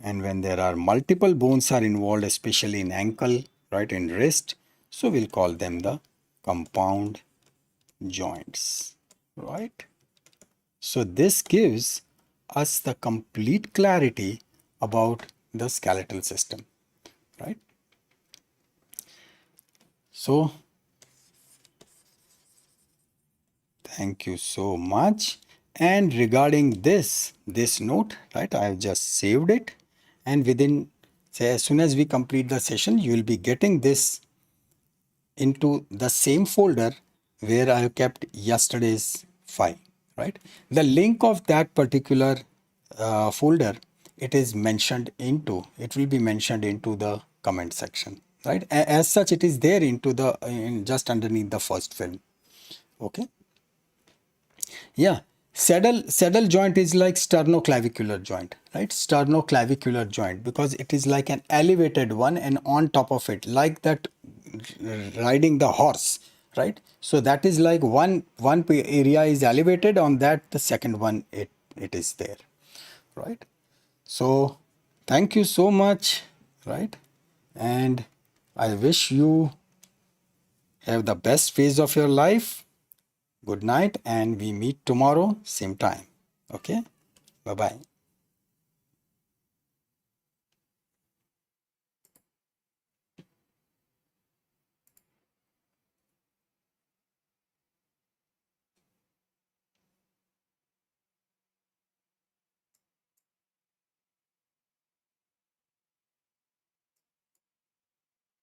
and when there are multiple bones are involved, especially in ankle, right, in wrist, so we'll call them the compound joints, right? So this gives us the complete clarity about the skeletal system, right? So thank you so much. And regarding this note, right, I have just saved it, and within, say, as soon as we complete the session, you will be getting this into the same folder where I have kept yesterday's file, right? The link of that particular folder, it will be mentioned into the comment section, right? As such, it is there just underneath the first film. Okay. Yeah. Saddle joint is like sternoclavicular joint, right? Sternoclavicular joint, because it is like an elevated one, and on top of it, like that riding the horse, right? So that is like one area is elevated, on that the second one it is there, right? So thank you so much, right? And I wish you have the best phase of your life. Good night, and we meet tomorrow, same time. Okay? Bye-bye.